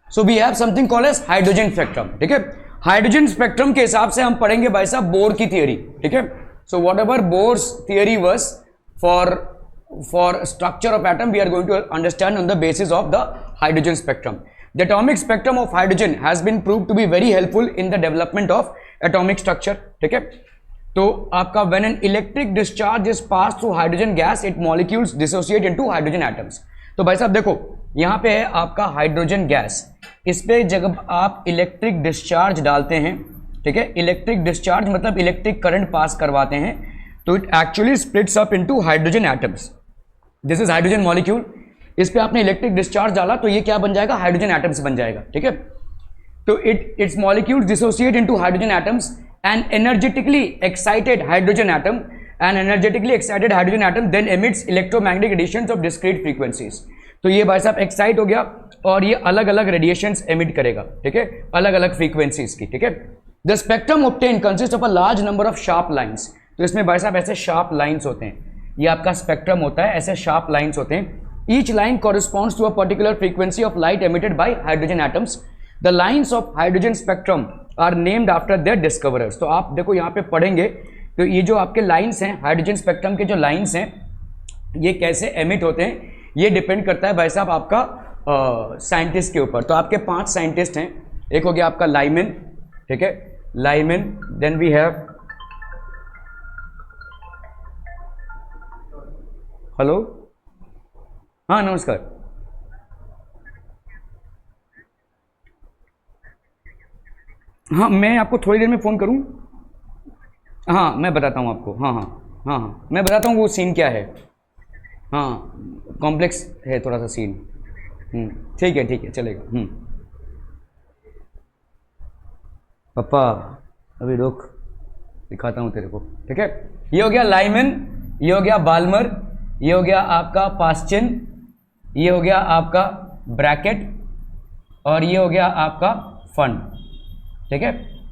So we have something called as hydrogen spectrum, ठीक है। Hydrogen spectrum के हिसाब से हम पढ़ेंगे भाई साहब बोर की थियरी, ठीक है। So whatever Bohr's theory was for structure of atom, we are going to understand on the basis of the hydrogen spectrum. The atomic spectrum of hydrogen has been proved to be very helpful in the development of atomic structure, ठीक है। तो आपका when an electric discharge is pass through hydrogen gas, it molecules dissociate into hydrogen atoms. तो भाई साहब देखो यहां पे है आपका हाइड्रोजन गैस, इस पे जब आप इलेक्ट्रिक डिस्चार्ज डालते हैं, ठीक है, इलेक्ट्रिक डिस्चार्ज मतलब इलेक्ट्रिक करंट पास करवाते हैं, तो it actually splits up into hydrogen atoms. This is hydrogen molecule, इस पे आपने इलेक्ट्रिक डिस्चार्ज डाला तो ये क्या बन जाएगा, हाइड्रोजन एटम्स बन जाएगा, ठीक है। तो it's molecules dissociate into hydrogen atoms and energetically excited hydrogen atom then emits electromagnetic radiations of discrete frequencies. तो ये भाई साहब एक्साइट हो गया और ये अलग अलग रेडिएशंस एमिट करेगा, ठीक है, अलग अलग फ्रीक्वेंसीज की, ठीक है। The spectrum obtain consist of a large number of sharp lines. तो इसमें भाई साहब ऐसे शार्प लाइंस होते हैं, ये आपका स्पेक्ट्रम होता है, ऐसे शार्प लाइंस होते हैं। Each line corresponds to a particular frequency of light emitted by hydrogen atoms. The lines of hydrogen spectrum are named after their discoverers. तो आप देखो यहाँ पे पढ़ेंगे तो ये जो आपके लाइंस हैं, हाइड्रोजन स्पेक्ट्रम के जो लाइंस हैं, ये कैसे एमिट होते हैं, ये डिपेंड करता है भाई साहब आपका साइंटिस्ट के ऊपर। तो आपके 5 साइंटिस्ट हैं, एक हो गया आपका लाइमन, ठीक है, Lyman, then we have, hello, हाँ नमस्कार, हाँ मैं आपको थोड़ी देर में फ़ोन करूँ, हाँ मैं बताता हूँ आपको, हाँ हाँ हाँ हाँ मैं बताता हूँ वो सीन क्या है, हाँ कॉम्प्लेक्स है थोड़ा सा सीन, ठीक है चलेगा। पापा अभी रुक, दिखाता हूँ तेरे को, ठीक है। ये हो गया लाइमन, ये हो गया बाल्मर, ये हो गया आपका पास्चन, ये हो गया आपका ब्रैकेट और ये हो गया आपका फन, ठीक है।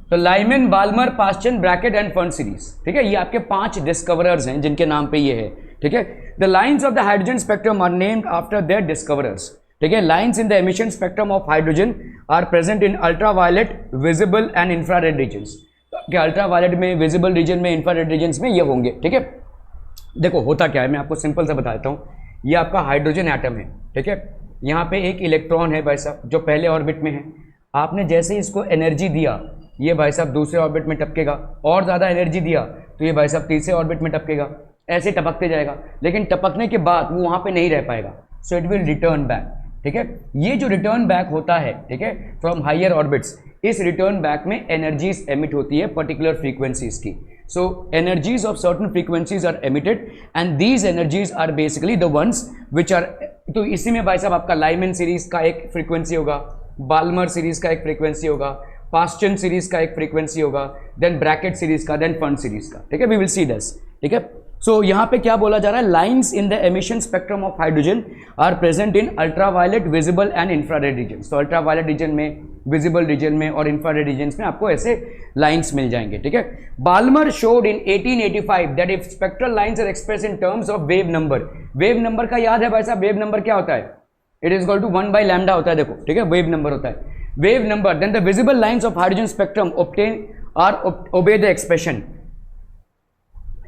तो Lyman, Balmer, Paschen, Brackett and Pfund series, ठीक है, ये आपके 5 डिस्कवरर्स हैं जिनके नाम पे ये है, ठीक है। The lines of the hydrogen spectrum are named after their discoverers, ठीक है। Lines in the emission spectrum of hydrogen are present in ultraviolet, visible and infrared regions. तो अल्ट्रावायलेट में, विजिबल रीजन में, इंफ्रारेड रीजन्स में ये होंगे, ठीक है। देखो होता क्या है, मैं आपको सिंपल सा बताता हूँ। ये आपका हाइड्रोजन एटम है, ठीक है, यहाँ पे एक इलेक्ट्रॉन है भाई साहब जो पहले ऑर्बिट में है। आपने जैसे ही इसको एनर्जी दिया, ये भाई साहब दूसरे ऑर्बिट में टपकेगा, और ज़्यादा एनर्जी दिया तो ये भाई साहब तीसरे ऑर्बिट में टपकेगा, ऐसे टपकते जाएगा। लेकिन टपकने के बाद वो वहाँ पे नहीं रह पाएगा, सो इट विल रिटर्न बैक, ठीक है। ये जो रिटर्न बैक होता है, ठीक है, फ्रॉम हायर ऑर्बिट्स, इस रिटर्न बैक में एनर्जीज एमिट होती है पर्टिकुलर फ्रीक्वेंसीज की। So energies of certain frequencies are emitted and these energies are basically the ones which are, तो इसी में भाई साहब आपका लाइमन सीरीज का एक फ्रीक्वेंसी होगा, बाल्मर सीरीज का एक फ्रीक्वेंसी होगा, पास्चन सीरीज का एक फ्रीक्वेंसी होगा, देन ब्रैकेट सीरीज का, देन फन सीरीज का, ठीक है। वी विल सी दिस, ठीक है। सो यहाँ पे क्या बोला जा रहा है, lines in the emission spectrum of hydrogen are present in ultraviolet, visible and infrared region. तो अल्ट्रावायलेट रीजन में, विजिबल रीजन में और इंफ्रारेड रीजन में आपको ऐसे लाइंस मिल जाएंगे, ठीक है। Balmer showed in 1885 that if spectral lines are express in terms of wave number. Wave number का याद है भाई साहब, वेव नंबर क्या होता है, इट इज इक्वल टू 1/λ होता है, देखो, ठीक है, वेव नंबर होता है, wave number. Then the visible lines of hydrogen spectrum obtain are obey the expression,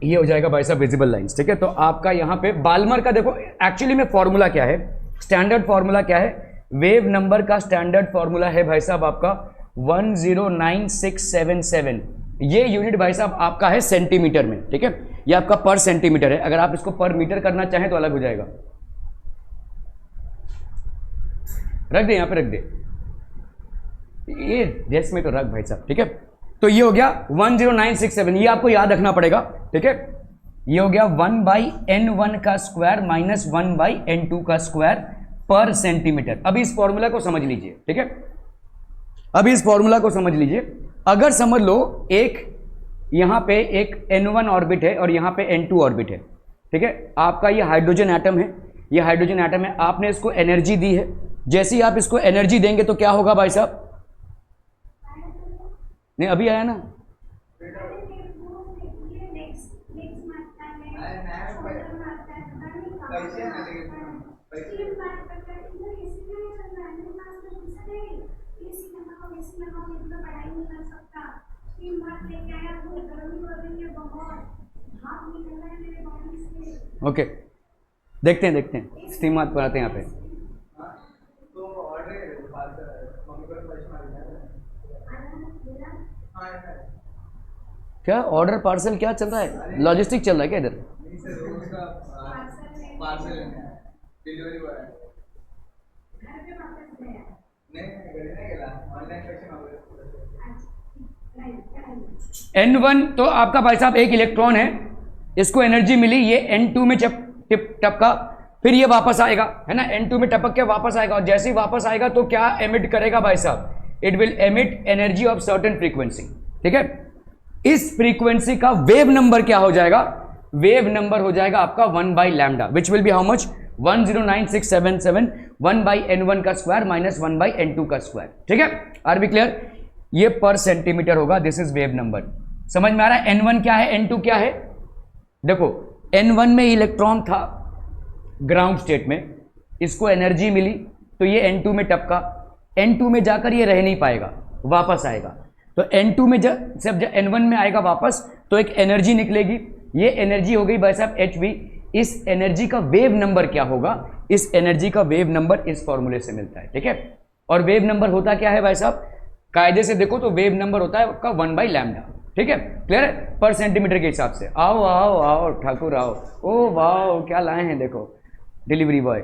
ये हो जाएगा भाई साहब विजिबल लाइंस, ठीक है। तो आपका यहाँ पे बाल्मर का देखो एक्चुअली में फॉर्मूला क्या है, स्टैंडर्ड फॉर्मूला क्या है, वेव नंबर का स्टैंडर्ड फॉर्मूला है भाई साहब आपका 109677। ये यूनिट भाई साहब आपका है सेंटीमीटर में, ठीक है, ये आपका पर सेंटीमीटर है। अगर आप इसको पर मीटर करना चाहें तो अलग हो जाएगा, रख दे यहाँ पे, रख दे, ये डेस्क में तो रख भाई साहब, ठीक है। तो ये हो गया 10967, ये आपको याद रखना पड़ेगा, ठीक है। ये हो गया 1/n1 का स्क्वायर माइनस 1/n2 का स्क्वायर पर सेंटीमीटर। अभी इस फॉर्मूला को समझ लीजिए, ठीक है, अभी इस फॉर्मूला को समझ लीजिए। अगर समझ लो एक यहां पे एक n1 ऑर्बिट है और यहां पे n2 ऑर्बिट है, ठीक है, आपका ये हाइड्रोजन एटम है, ये हाइड्रोजन एटम है, आपने इसको एनर्जी दी है। जैसे ही आप इसको एनर्जी देंगे तो क्या होगा भाई साहब, नहीं अभी आया ना, ओके, देखते हैं स्टीम हाथ बनाते हैं यहाँ पे। क्या ऑर्डर पार्सल क्या चल रहा है? लॉजिस्टिक चल रहा है क्या इधर? N1 तो आपका भाई साहब एक इलेक्ट्रॉन है, इसको एनर्जी मिली, ये N2 में टपका, फिर ये वापस आएगा, है ना, N2 में टपक के वापस आएगा, और जैसे ही वापस आएगा तो क्या एमिट करेगा भाई साहब? It will emit energy of certain frequency. ठीक है, इस फ्रीक्वेंसी का वेव नंबर क्या हो जाएगा? वेव नंबर हो जाएगा आपका 1 by lambda, which will be how much? 109677 1 by N1 का स्क्वायर माइनस 1 बाई N2 का स्क्वायर। ठीक है, आर बी क्लियर? ये पर सेंटीमीटर होगा, दिस इज वेव नंबर। समझ में आ रहा है? N1 क्या है, N2 क्या है? देखो, N1 में इलेक्ट्रॉन था ग्राउंड स्टेट में, इसको एनर्जी मिली तो ये N2 में टपका, N2 में जाकर ये रह नहीं पाएगा, वापस आएगा, तो N2 में जब N1 में आएगा वापस तो एक एनर्जी निकलेगी, ये एनर्जी हो गई भाई साहब HV। इस एनर्जी का वेव नंबर क्या होगा? इस एनर्जी का वेव नंबर इस फॉर्मूले से मिलता है। ठीक है, और वेव नंबर होता क्या है भाई साहब? कायदे से देखो तो वेव नंबर होता है आपका 1 बाई लैम्डा। ठीक है, क्लियर है? पर सेंटीमीटर के हिसाब से। आओ आओ आओ ठाकुर आओ, ओ वाह क्या लाए हैं, देखो डिलीवरी बॉय।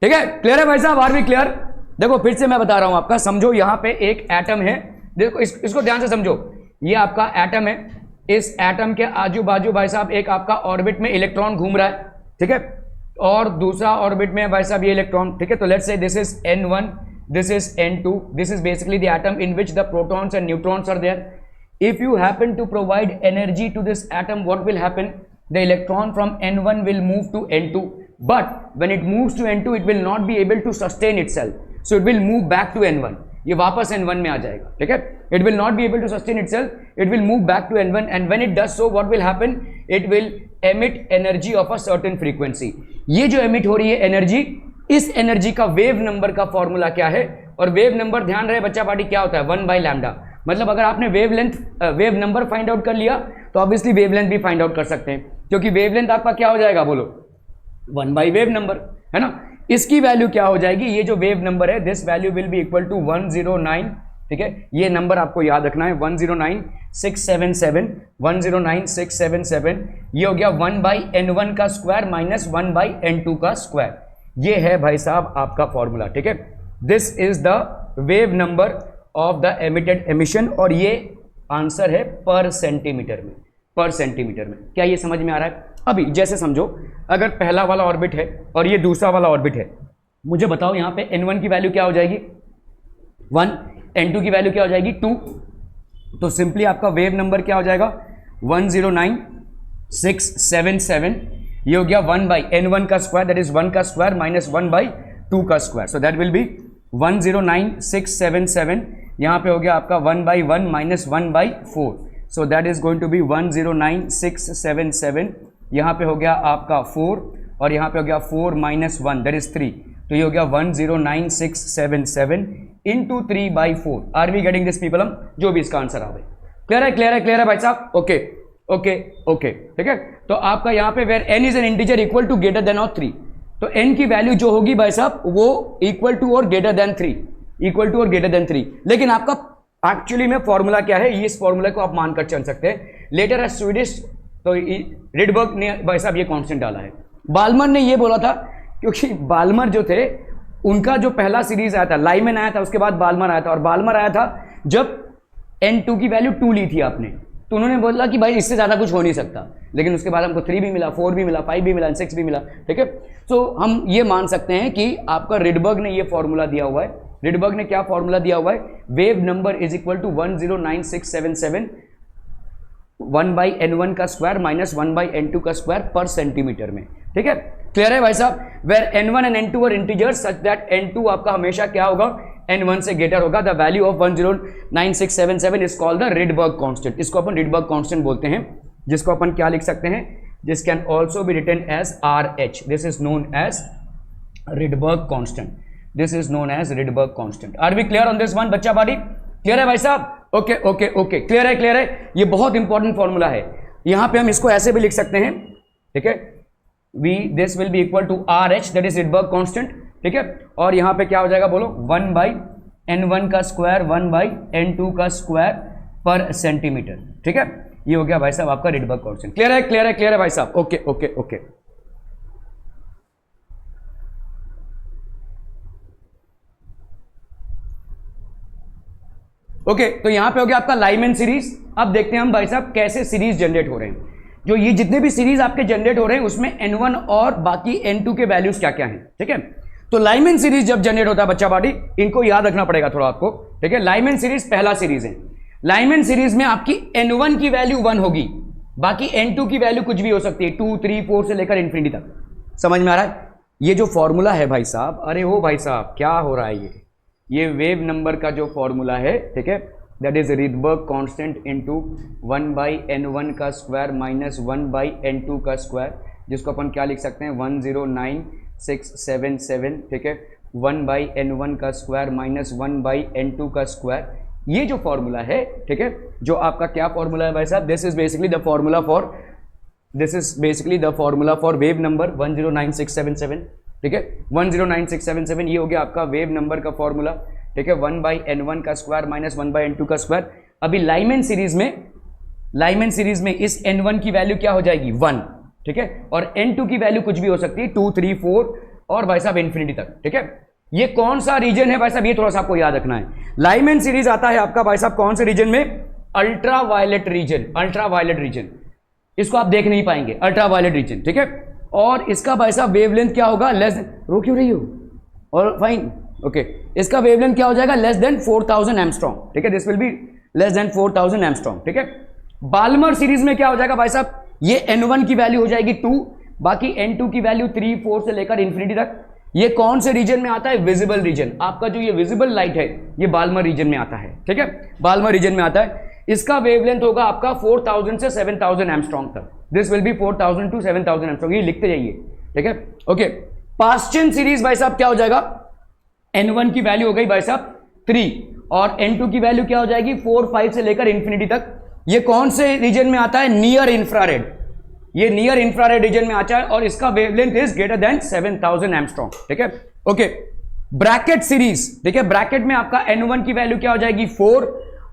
ठीक है, क्लियर है भाई साहब? आर भी क्लियर? देखो फिर से मैं बता रहा हूं आपका, समझो यहां पे एक एटम है, देखो इसको ध्यान से समझो, ये आपका एटम है, इस एटम के आजू बाजू भाई साहब एक आपका ऑर्बिट में इलेक्ट्रॉन घूम रहा है। ठीक है, और दूसरा ऑर्बिट में भाई साहब ये इलेक्ट्रॉन। ठीक है, तो let's say this is N1, this is N2, this is basically the atom in which the protons and neutrons are there. If you happen to provide energy to this atom, what will happen? The electron from N1 will move to N2, but when it moves to N2 it will not be able to sustain itself, so it will move back to N1, ये वापस N1 में आ जाएगा। ठीक है, it will not be able to sustain itself, it will move back to N1, and when it does so what will happen? It will emit energy of a certain frequency। ये जो emit हो रही है energy, इस energy का wave number का formula क्या है? और वेव नंबर ध्यान रहे बच्चा पार्टी क्या होता है? 1 बाई लैम्डा। मतलब अगर आपने वेव नंबर फाइंड आउट कर लिया तो ऑब्वियसली वेवलेंथ भी फाइंड आउट कर सकते हैं, क्योंकि वेवलेंथ आपका क्या हो जाएगा बोलो? 1 बाई वेव नंबर, है ना। इसकी वैल्यू क्या हो जाएगी? ये जो वेव नंबर है, this value will be equal to 109। ठीक है, ये नंबर आपको याद रखना है, 109677, 109677। ये हो गया 1 बाई N1 का स्क्वायर माइनस 1 बाई N2 का स्क्वायर। ये है भाई साहब आपका फॉर्मूला। ठीक है, this is the wave number of the emitted emission, और ये आंसर है पर सेंटीमीटर में, पर सेंटीमीटर में। क्या ये समझ में आ रहा है? अभी जैसे समझो, अगर पहला वाला ऑर्बिट है और ये दूसरा वाला ऑर्बिट है, मुझे बताओ यहाँ पे N1 की वैल्यू क्या हो जाएगी? 1, N2 की वैल्यू क्या हो जाएगी? 2। तो सिंपली आपका वेव नंबर क्या हो जाएगा? 109677। ये हो गया 1 बाई N1 का स्क्वायर, दैट इज 1 का स्क्वायर माइनस 1 बाई 2 का square, so that will be 109677। यहाँ पे हो गया आपका 1 by 1 minus 1 by 4, so that is going to be 109677। यहाँ पे हो गया आपका 4, और यहाँ पे हो गया 4 माइनस 1 दैट इज 3, तो ये हो गया 109677 into 3 by 4। Are we getting this people? हम जो भी इसका आंसर आ गए। क्लियर है? क्लियर है? क्लियर है भाई साहब? ओके ओके ओके, ठीक है। तो आपका यहाँ पे where n is an integer equal to greater than और 3, तो n की वैल्यू जो होगी भाई साहब वो इक्वल टू और ग्रेटर देन 3, इक्वल टू और ग्रेटर देन 3। लेकिन आपका एक्चुअली में फॉर्मूला क्या है, इस फॉर्मूला को आप मानकर चल सकते हैं। लेटर है स्वीडिश, तो रिडबर्ग ने भाई साहब ये कांस्टेंट डाला है। बाल्मर ने ये बोला था, क्योंकि बाल्मर जो थे उनका जो पहला सीरीज आया था, लाइमन आया था, उसके बाद बाल्मर आया था, और बाल्मर आया था जब n2 की वैल्यू 2 ली थी आपने, तो उन्होंने बोला कि भाई इससे ज़्यादा कुछ हो नहीं सकता, लेकिन उसके बाद हमको 3 भी मिला, 4 भी मिला, 5 भी मिला, 6 भी मिला। ठीक है, तो हम ये मान सकते हैं कि आपका रिडबर्ग ने ये फॉर्मूला दिया हुआ है। रिडबर्ग ने क्या फॉर्मूला दिया हुआ है? Wave number is equal to 109677 1 by N1 का स्क्वायर माइनस 1 बाई N2 का स्क्वायर पर सेंटीमीटर में। ठीक है, क्लियर है भाई साहब? Where N1 and N2 are integers such that N2 आपका हमेशा क्या होगा? N1 से ग्रेटर होगा। The value of 109677 is called the Rydberg constant. इसको अपन रिडबर्ग कांस्टेंट बोलते हैं, जिसको अपन क्या लिख सकते हैं? This can also be written as RH। This is known as Rydberg constant. This is known as Rydberg constant. Are we clear on this one बच्चा पार्टी? क्लियर है भाई साहब? ओके ओके ओके, क्लियर है clear है। ये बहुत important formula है। यहां पे हम इसको ऐसे भी लिख सकते हैं, ठीक है, we this will be equal to R H, that is Rydberg constant, ठीक है। और यहां पे क्या हो जाएगा बोलो, 1/n1 का स्क्वायर 1/n2 का स्क्वायर पर सेंटीमीटर, ठीक है। ये हो गया भाई साहब आपका रिडबर्ग कांस्टेंट। क्लियर है क्लियर है क्लियर है भाई साहब, ओके ओके ओके। ओके तो यहां पे हो गया आपका लाइमैन सीरीज। अब देखते हैं हम भाई साहब कैसे सीरीज जनरेट हो रहे हैं। जो ये जितने भी सीरीज आपके जनरेट हो रहे हैं उसमें n1 और बाकी n2 के वैल्यूज क्या क्या हैं, ठीक है। तो लाइमैन सीरीज जब जनरेट होता है बच्चा बाटी, इनको याद रखना पड़ेगा थोड़ा आपको, ठीक है। लाइमैन सीरीज पहला सीरीज है। लाइमैन सीरीज में आपकी n1 की वैल्यू 1 होगी, बाकी n2 की वैल्यू कुछ भी हो सकती है, 2 3 4 से लेकर इंफिनिटी तक। समझ में आ रहा है? ये जो फॉर्मूला है भाई साहब, अरे हो भाई साहब क्या हो रहा है, ये वेव नंबर का जो फॉर्मूला है, ठीक है, that is Rydberg constant into 1/n1 का स्क्वायर माइनस 1/n2 का स्क्वायर, जिसको अपन क्या लिख सकते हैं 109677, ठीक है, 1/n1 का स्क्वायर माइनस 1/n2 का स्क्वायर। ये जो फॉर्मूला है, ठीक है, जो आपका क्या फॉर्मूला है भाई साहब, this is basically the formula for wave number 109677, ठीक है, 109677। ये हो गया आपका वेव नंबर का फॉर्मूला, ठीक है, 1/n1 का स्क्वायर माइनस 1/n2 का स्क्वायर। अभी लाइमैन सीरीज में इस n1 की वैल्यू क्या हो जाएगी 1, ठीक है, और n2 की वैल्यू कुछ भी हो सकती है 2 3 4 और भाई साहब इंफिनिटी तक, ठीक है। ये कौन सा रीजन है भाई साहब, ये थोड़ा सा आपको याद रखना है। लाइमैन सीरीज आता है आपका भाई साहब कौन से रीजन में, अल्ट्रावायलेट रीजन। इसको आप देख नहीं पाएंगे, अल्ट्रावायलेट रीजन, ठीक है। और इसका भाई साहब वेवलेंथ क्या होगा, रो क्यों रही हो, और फाइन ओके, इसका वेवलेंथ क्या हो जाएगा लेस देन 4000 एंगस्ट्रॉम, ठीक है, this will be less than 4000 angstrom, ठीक है। बाल्मर सीरीज में क्या हो जाएगा भाई साहब, ये n1 की वैल्यू हो जाएगी 2, बाकी n2 की वैल्यू 3 4 से लेकर इंफिनिटी तक। ये कौन से रीजन में आता है, विजिबल रीजन। आपका जो ये विजिबल लाइट है ये बाल्मर रीजन में आता है, ठीक है, बाल्मर रीजन में आता है। इसका वेवलेंथ होगा आपका 4000 से 7000 एंगस्ट्रॉम तक, this will be 4000 to 7000 angstrom, ये लिखते जाइए, ठीक है, ओके। पास्चन सीरीज भाई साहब क्या हो जाएगा, n1 की वैल्यू हो गई भाई साहब 3 और n2 की वैल्यू क्या हो जाएगी 4 5 से लेकर इंफिनिटी तक। ये कौन से रीजन में आता है, नियर इंफ्रारेड, ये नियर इंफ्रारेड रीजन में आता है और इसका wavelength is greater than 7000 angstrom, ठीक है, ओके। ब्रैकेट सीरीज, ठीक है, ब्रैकेट में आपका n1 की वैल्यू क्या हो जाएगी 4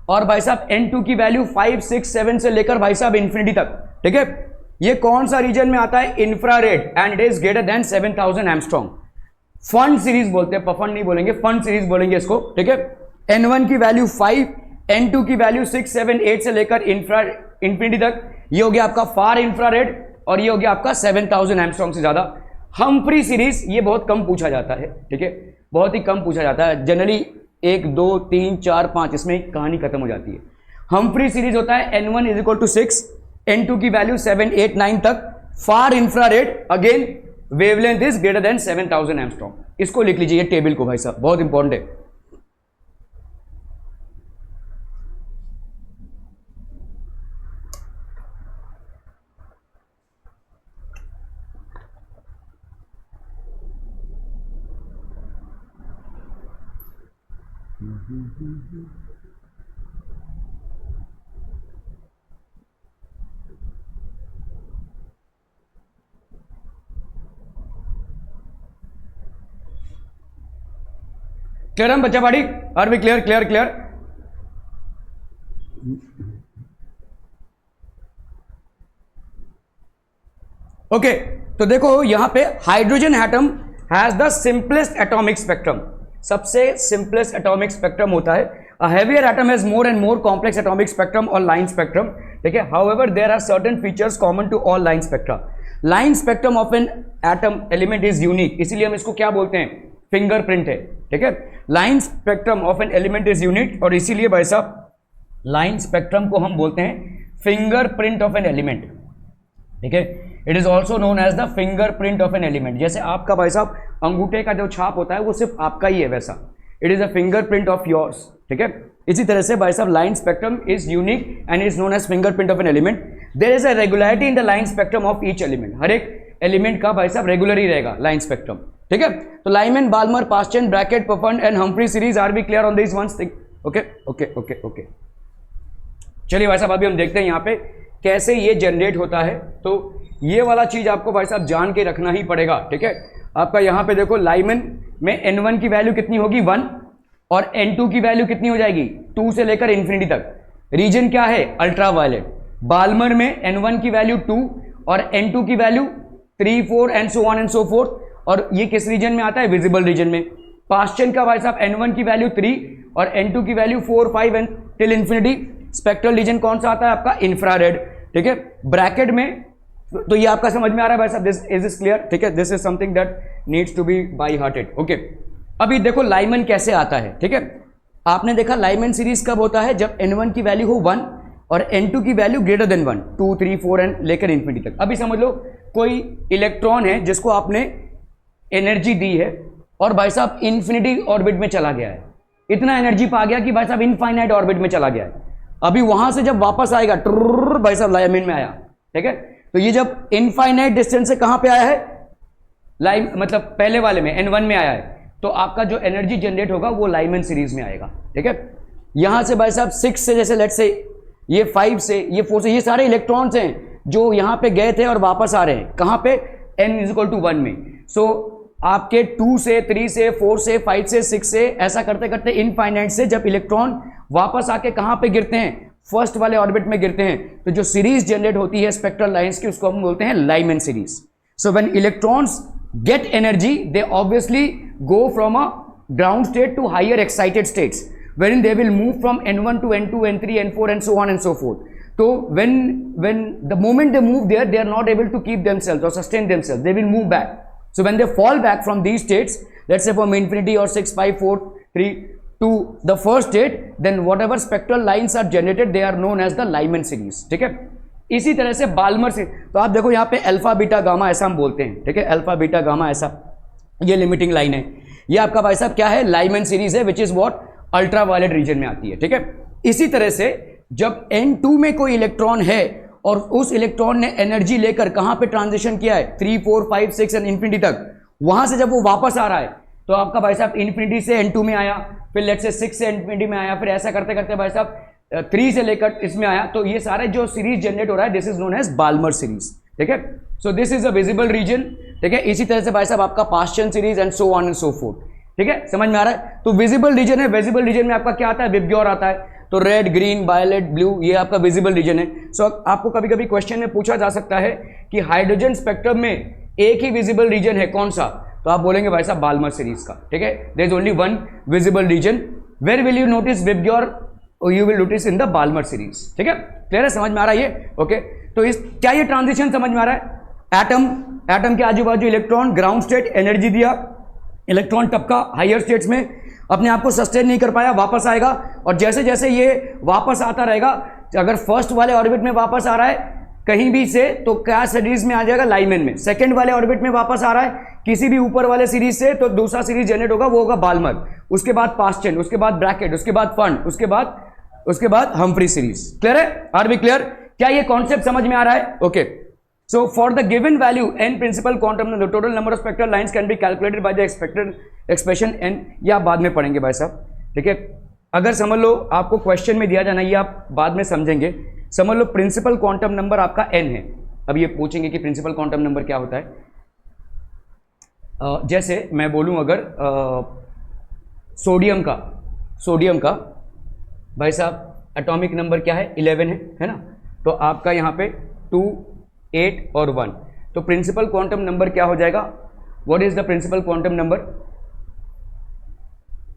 और भाई साहब n2 की वैल्यू 5 6 7 से लेकर भाई साहब इंफिनिटी तक, ठीक है। ये कौन सा रीजन में आता है, infrared, and it is greater than 7000 angstrom. Fund series बोलते हैं, पफंड नहीं बोलेंगे, फंड सीरीज बोलेंगे इसको, ठीक है। n1 की वैल्यू 5, n2 की वैल्यू 6 7 8 से लेकर इंफिनिटी तक। ये हो गया आपका फार इंफ्रारेड और ये हो गया आपका 7000 एंगस्ट्रॉम से ज्यादा। हम्फ्री सीरीज ये बहुत कम पूछा जाता है, ठीक है, बहुत ही कम पूछा जाता है, जनरली 1 2 3 4 5 इसमें कहानी खत्म हो जाती है। हम्फ्री सीरीज होता है n1 is equal to 6, n2 की वैल्यू 7 8 9 तक। Far infrared again wavelength is greater than 7000 angstrom. इसको लिख लीजिए, ये टेबल को भाई साहब, बहुत इंपॉर्टेंट है। क्लियर हम बच्चा पाड़ी, are we clear clear clear. Okay तो देखो यहां पे hydrogen atom has the simplest atomic spectrum, सबसे सिंपलेस्ट एटॉमिक स्पेक्ट्रम होता है। A heavier atom has more and more complex atomic spectrum और लाइन स्पेक्ट्रम, ठीक है। However there are certain features common to all line spectra. Line spectrum of an atom element is unique, इसीलिए हम इसको क्या बोलते हैं, फिंगरप्रिंट है, ठीक है। Line spectrum of an element is unique और इसीलिए भाई साहब लाइन स्पेक्ट्रम को हम बोलते हैं फिंगरप्रिंट ऑफ एन एलिमेंट, ठीक है। It is also known as the fingerprint of an element. जैसे आपका भाई साहब अंगूठे का जो छाप होता है वो सिर्फ आपका ही है, वैसा it is a fingerprint of yours, ठीक है। इसी तरह से भाई साहब line spectrum is unique and is known as fingerprint of an element. There is a regularity in the line spectrum of each element, हर एक एलिमेंट का भाई साहब रेगुलर ही रहेगा लाइन स्पेक्ट्रम, ठीक है। तो Lyman, Balmer, Paschen, Brackett, Pfund and Humphrey series, are we clear on this ones thing, okay okay okay okay. चलिए भाई साहब अभी हम देखते हैं यहाँ पे कैसे ये जनरेट होता है। तो ये वाला चीज आपको भाई साहब जान के रखना ही पड़ेगा, ठीक है। आपका यहाँ पे देखो लाइमन में N1 की वैल्यू कितनी होगी 1 और N2 की वैल्यू कितनी हो जाएगी 2 से लेकर इन्फिनिटी तक। रीजन क्या है अल्ट्रा वायलेट। बाल्मर में N1 की वैल्यू 2 और N2 की value 3 4 and so on and so fourth. और ये किस रीजन में आता है विजिबल रीजन में। पास्चन का भाई साहब N1 की वैल्यू 3 और N2 की value 4 5 and till infinity. Spectral region कौन सा आता है आपका इंफ्रारेड, ठीक है। ब्रैकेट में तो ये आपका समझ में आ रहा है भाई साहब, दिस इज क्लियर, ठीक है। This is something that needs to be by hearted, okay. अभी देखो लाइमन कैसे आता है, ठीक है। आपने देखा लाइमन सीरीज कब होता है जब N1 की वैल्यू हो 1 और N2 की वैल्यू ग्रेटर देन 1 2 3 4 एंड लेकर इन्फिनिटी तक। अभी समझ लो कोई इलेक्ट्रॉन है जिसको आपने एनर्जी दी है और भाई साहब इन्फिनिटी ऑर्बिट में चला गया है, इतना एनर्जी पा गया कि भाई साहब इनफाइनाइट ऑर्बिट में चला गया है। अभी वहां से जब वापस आएगा ट्रर भाई साहब लाइमन में आया, ठीक है। तो ये जब इनफाइनाइट डिस्टेंस से कहां पे आया है लाइम मतलब पहले वाले में N1 में आया है, तो आपका जो एनर्जी जनरेट होगा वो लाइमन सीरीज में आएगा, ठीक है। यहां से भाई साहब 6 से जैसे लेट्स से ये 5 से ये 4 से ये सारे इलेक्ट्रॉन्स हैं जो यहां पे गए थे और वापस आ रहे हैं कहां पे n=1 में। सो आपके 2 से 3 से 4 से 5 से 6 से ऐसा करते करते इनफाइनाइट से जब इलेक्ट्रॉन वापस आके कहां पे गिरते हैं फर्स्ट वाले ऑर्बिट में गिरते हैं, तो जो सीरीज जनरेट होती है स्पेक्ट्रल लाइंस की उसको हम बोलते हैं Lyman series. So when electrons get energy they obviously go from a ground state to higher excited states wherein they will move from N1 to N2 N3 N4 and so on and so forth. So when the moment they move there, they are not able to keep themselves or sustain themselves, they will move back. So when they fall back from these states, let's say from infinity or 6 5 4 3 to the first state, then whatever spectral lines are generated, they are known as the Lyman series, ठीक है। इसी तरह से Balmer से तो आप देखो यहाँ पे अल्फा बीटा गामा ऐसा हम बोलते हैं, ठीक है। अल्फा बीटा गामा ऐसा ये लिमिटिंग लाइन है, ये आपका भाई साहब क्या है लाइमन सीरीज है, which is what ultraviolet region में आती है, ठीक है। इसी तरह से जब N2 में कोई इलेक्ट्रॉन है और उस इलेक्ट्रॉन ने एनर्जी लेकर कहां पे ट्रांजिशन किया है 3 4 5 6 एंड इन्फिनिटी तक, वहां से जब वो वापस आ रहा है तो आपका भाई साहब इन्फिनिटी से N2 में आया, फिर लेट्स से 6 से इन्फिनिटी में आया, फिर ऐसा करते करते भाई साहब 3 से लेकर इसमें आया। तो ये सारे जो सीरीज जनरेट हो रहा है this is known as Balmer series, ठीक है। So this is a visible region, ठीक है। इसी तरह से भाई साहब आपका Paschen series and so on and so forth, ठीक है। समझ में आ रहा है। तो विजिबल रीजन है, विजिबल रीजन में आपका क्या आता है विबग्योर आता है, तो रेड ग्रीन वायलेट ब्लू ये आपका विजिबल रीजन है। सो आपको कभी कभी क्वेश्चन में पूछा जा सकता है कि हाइड्रोजन स्पेक्ट्रम में एक ही विजिबल रीजन है कौन सा, तो आप बोलेंगे भाई साहब बाल्मर सीरीज का, ठीक है। There is only one visible region. Where will you notice VIBGYOR, you will notice in the Balmer series, ठीक है। क्लियर है, समझ में आ रहा है ये, ओके। तो इस क्या ये ट्रांजिशन समझ में आ रहा है। एटम के आजू बाजू इलेक्ट्रॉन ग्राउंड स्टेट एनर्जी दिया, इलेक्ट्रॉन टपका हायर स्टेट्स में, अपने आप को सस्टेन नहीं कर पाया, वापस आएगा और जैसे जैसे ये वापस आता रहेगा, अगर फर्स्ट वाले ऑर्बिट में वापस आ रहा है कहीं भी से तो क्या सीरीज में आ जाएगा लाइमन में। सेकंड वाले ऑर्बिट में वापस आ रहा है किसी भी ऊपर वाले सीरीज से तो दूसरा सीरीज जनरेट होगा, वो होगा बाल्मर, उसके बाद पास्चन, उसके बाद ब्रैकेट, उसके बाद फंड, उसके बाद हम्फ्री सीरीज। क्लियर है, आर बी क्लियर। क्या ये कॉन्सेप्ट समझ में आ रहा है, okay. So for the given value n principal quantum the total number of spectral lines can be calculated by the expected expression n, ये आप बाद में पढ़ेंगे भाई साहब, ठीक है। अगर समझ लो आपको क्वेश्चन में दिया जाना, ये आप बाद में समझेंगे। समझ लो प्रिंसिपल क्वांटम नंबर आपका n है, अब ये पूछेंगे कि प्रिंसिपल क्वांटम नंबर क्या होता है। जैसे मैं बोलूं अगर सोडियम का भाई साहब एटॉमिक नंबर क्या है 11 है ना, तो आपका यहाँ पे 2 8 और 1, तो प्रिंसिपल क्वांटम नंबर क्या हो जाएगा, what is the principal quantum number.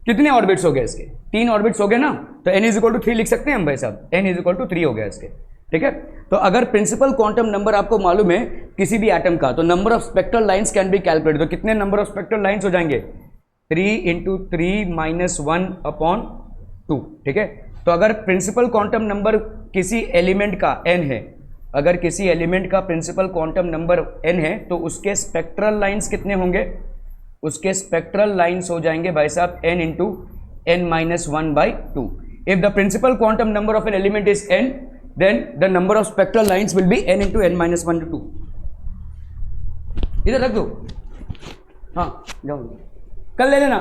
कितने ऑर्बिट्स हो गए इसके, 3 ऑर्बिट्स हो गए ना, तो n=3 लिख सकते हैं हम भाई साहब, n=3 हो गया इसके, ठीक है। तो अगर प्रिंसिपल क्वांटम नंबर आपको मालूम है किसी भी एटम का, तो number of spectral lines can be calculated, तो कितने नंबर ऑफ स्पेक्ट्रल लाइंस हो जाएंगे 3 × 3 - 1/2, ठीक है। तो अगर प्रिंसिपल क्वांटम नंबर किसी एलिमेंट का n है, अगर किसी एलिमेंट का प्रिंसिपल क्वांटम नंबर n है तो उसके स्पेक्ट्रल लाइंस कितने होंगे, उसके स्पेक्ट्रल लाइंस हो जाएंगे भाई साहब n × n-1/2। If the principal quantum number of an element is n, then the number of spectral lines will be n × n-1/2। इधर रख दो, हाँ जाओ कल ले लेना,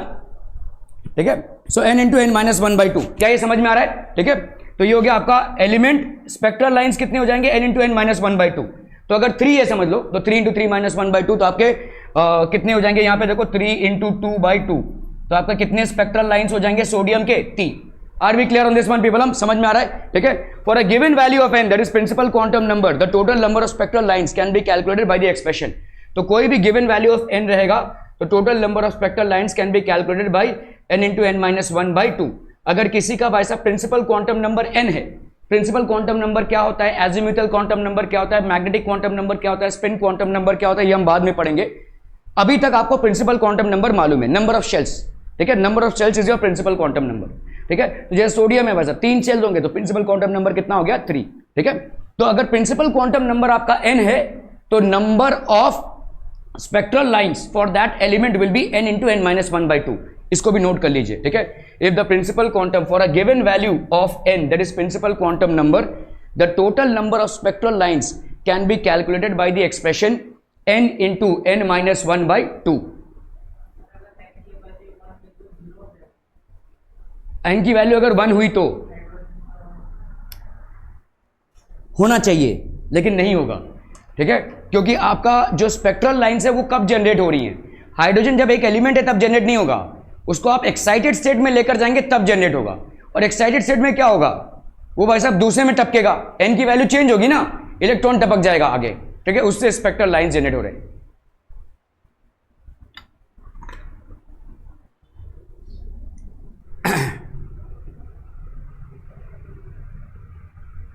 ठीक है। सो n × n-1/2, क्या ये समझ में आ रहा है, ठीक है। तो ये हो गया आपका एलिमेंट स्पेक्ट्रल लाइंस कितने हो जाएंगे n into n minus one by two. तो अगर 3 है समझ लो तो 3 into three minus one by two, तो आपके कितने हो जाएंगे यहाँ पे देखो 3 इंटू टू बाई टू, तो आपका कितने स्पेक्ट्रल लाइंस हो जाएंगे सोडियम के 3। Are we clear on this one people? हम समझ में आ रहा है, ठीक है। For a given value of n that is principal quantum number the total number of spectral lines can be calculated by the expression. तो कोई भी गिवन वैल्यू ऑफ एन रहेगा तो total number of spectral lines can be calculated by n into n minus one by two. अगर किसी का भाई साहब प्रिंसिपल क्वांटम नंबर एन है, प्रिंसिपल क्वांटम नंबर क्या होता है, एजिम्यूथल क्वांटम नंबर क्या होता है, मैग्नेटिक क्वांटम नंबर क्या होता है, स्पिन क्वांटम नंबर क्या होता है, ये हम बाद में पढ़ेंगे। अभी तक आपको प्रिंसिपल क्वांटम नंबर मालूम है, नंबर ऑफ शेल्स, ठीक है। Number of shells is your principal quantum number, ठीक है। तो जैसे सोडियम है वैसा 3 शेल्स होंगे तो प्रिंसिपल क्वांटम नंबर कितना हो गया 3, ठीक है। तो अगर प्रिंसिपल क्वांटम नंबर आपका n है तो number of spectral lines for that element will be n into n minus one by two. इसको भी नोट कर लीजिए, ठीक है। If the principal quantum for a given value of n that is principal quantum number the total number of spectral lines can be calculated by the expression n into n minus one by two. n की value अगर 1 हुई तो होना चाहिए लेकिन नहीं होगा, ठीक है, क्योंकि आपका जो स्पेक्ट्रल लाइंस है वो कब जनरेट हो रही है। हाइड्रोजन जब एक एलिमेंट है तब जनरेट नहीं होगा, उसको आप एक्साइटेड स्टेट में लेकर जाएंगे तब जनरेट होगा। और एक्साइटेड स्टेट में क्या होगा, वो भाई साहब दूसरे में टपकेगा, n की वैल्यू चेंज होगी ना, इलेक्ट्रॉन टपक जाएगा आगे, ठीक है, उससे स्पेक्ट्रल लाइंस जनरेट हो रहे हैं।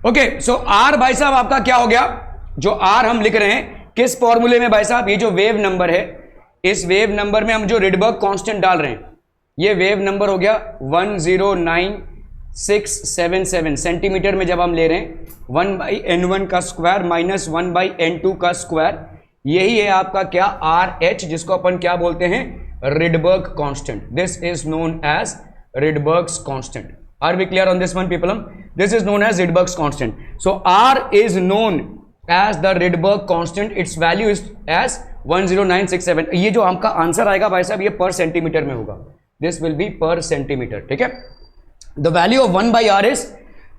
ओके, सो आर भाई साहब आपका क्या हो गया, जो आर हम लिख रहे हैं किस फॉर्मूले में भाई साहब, ये जो वेव नंबर है इस वेव नंबर में हम जो रिडबर्ग कांस्टेंट डाल रहे हैं, ये वेव नंबर हो गया 109,677 सेंटीमीटर में जब हम ले रहे हैं 1/n1 का स्क्वायर माइनस 1/n2 का स्क्वायर, यही है आपका क्या आर एच, जिसको अपन क्या बोलते हैं Rydberg constant. This is known as Rydberg's constant. Are we clear on this one people? This is known as Rydberg's constant. So R is known as the Rydberg constant. Its value is as 10967. ये जो आपका answer आएगा भाई साहब ये पर centimetre में होगा, दिस विल बी पर सेंटीमीटर, ठीक है। The value of 1/r is,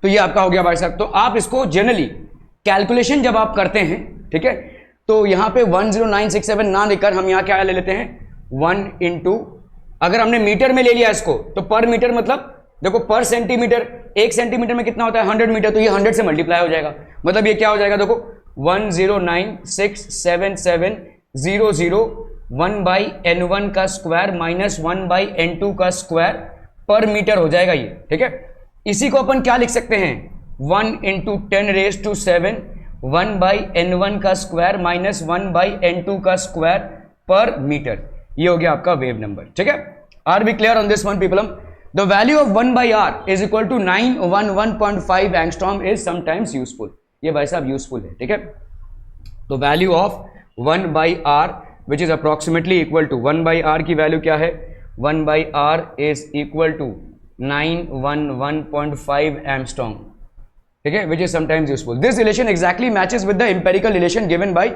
तो ये आपका हो गया भाई साहब। तो आप इसको जनरली कैलकुलेशन जब आप करते हैं, ठीक है, तो यहाँ पे 10967 ना लेकर हम यहाँ क्या ले लेते हैं 1 इंटू, अगर हमने मीटर में ले लिया इसको तो पर मीटर मतलब देखो पर सेंटीमीटर, 1 सेंटीमीटर में कितना होता है 100 मीटर, तो ये 100 से मल्टीप्लाई हो जाएगा, मतलब ये क्या हो जाएगा देखो 109,677,001 1/n1 का स्क्वायर माइनस 1/n2 का स्क्वायर पर मीटर हो जाएगा ये, ठीक है। इसी को अपन क्या लिख सकते हैं 1 इंटू 10⁻⁷ 1/n1 का स्क्वायर माइनस 1/n2 का स्क्वायर पर मीटर, ये हो गया आपका वेव नंबर, ठीक है। Are we clear on this one people? The value of 1/r is equal to 911.5 angstrom is sometimes useful. ये भाई साहब यूजफुल है, ठीक है। तो value of 1/r which is approximately equal to 1/r की वैल्यू क्या है 1/r is equal to 911.5 angstrom, ठीक है, which is sometimes useful. This relation exactly matches with the empirical relation given by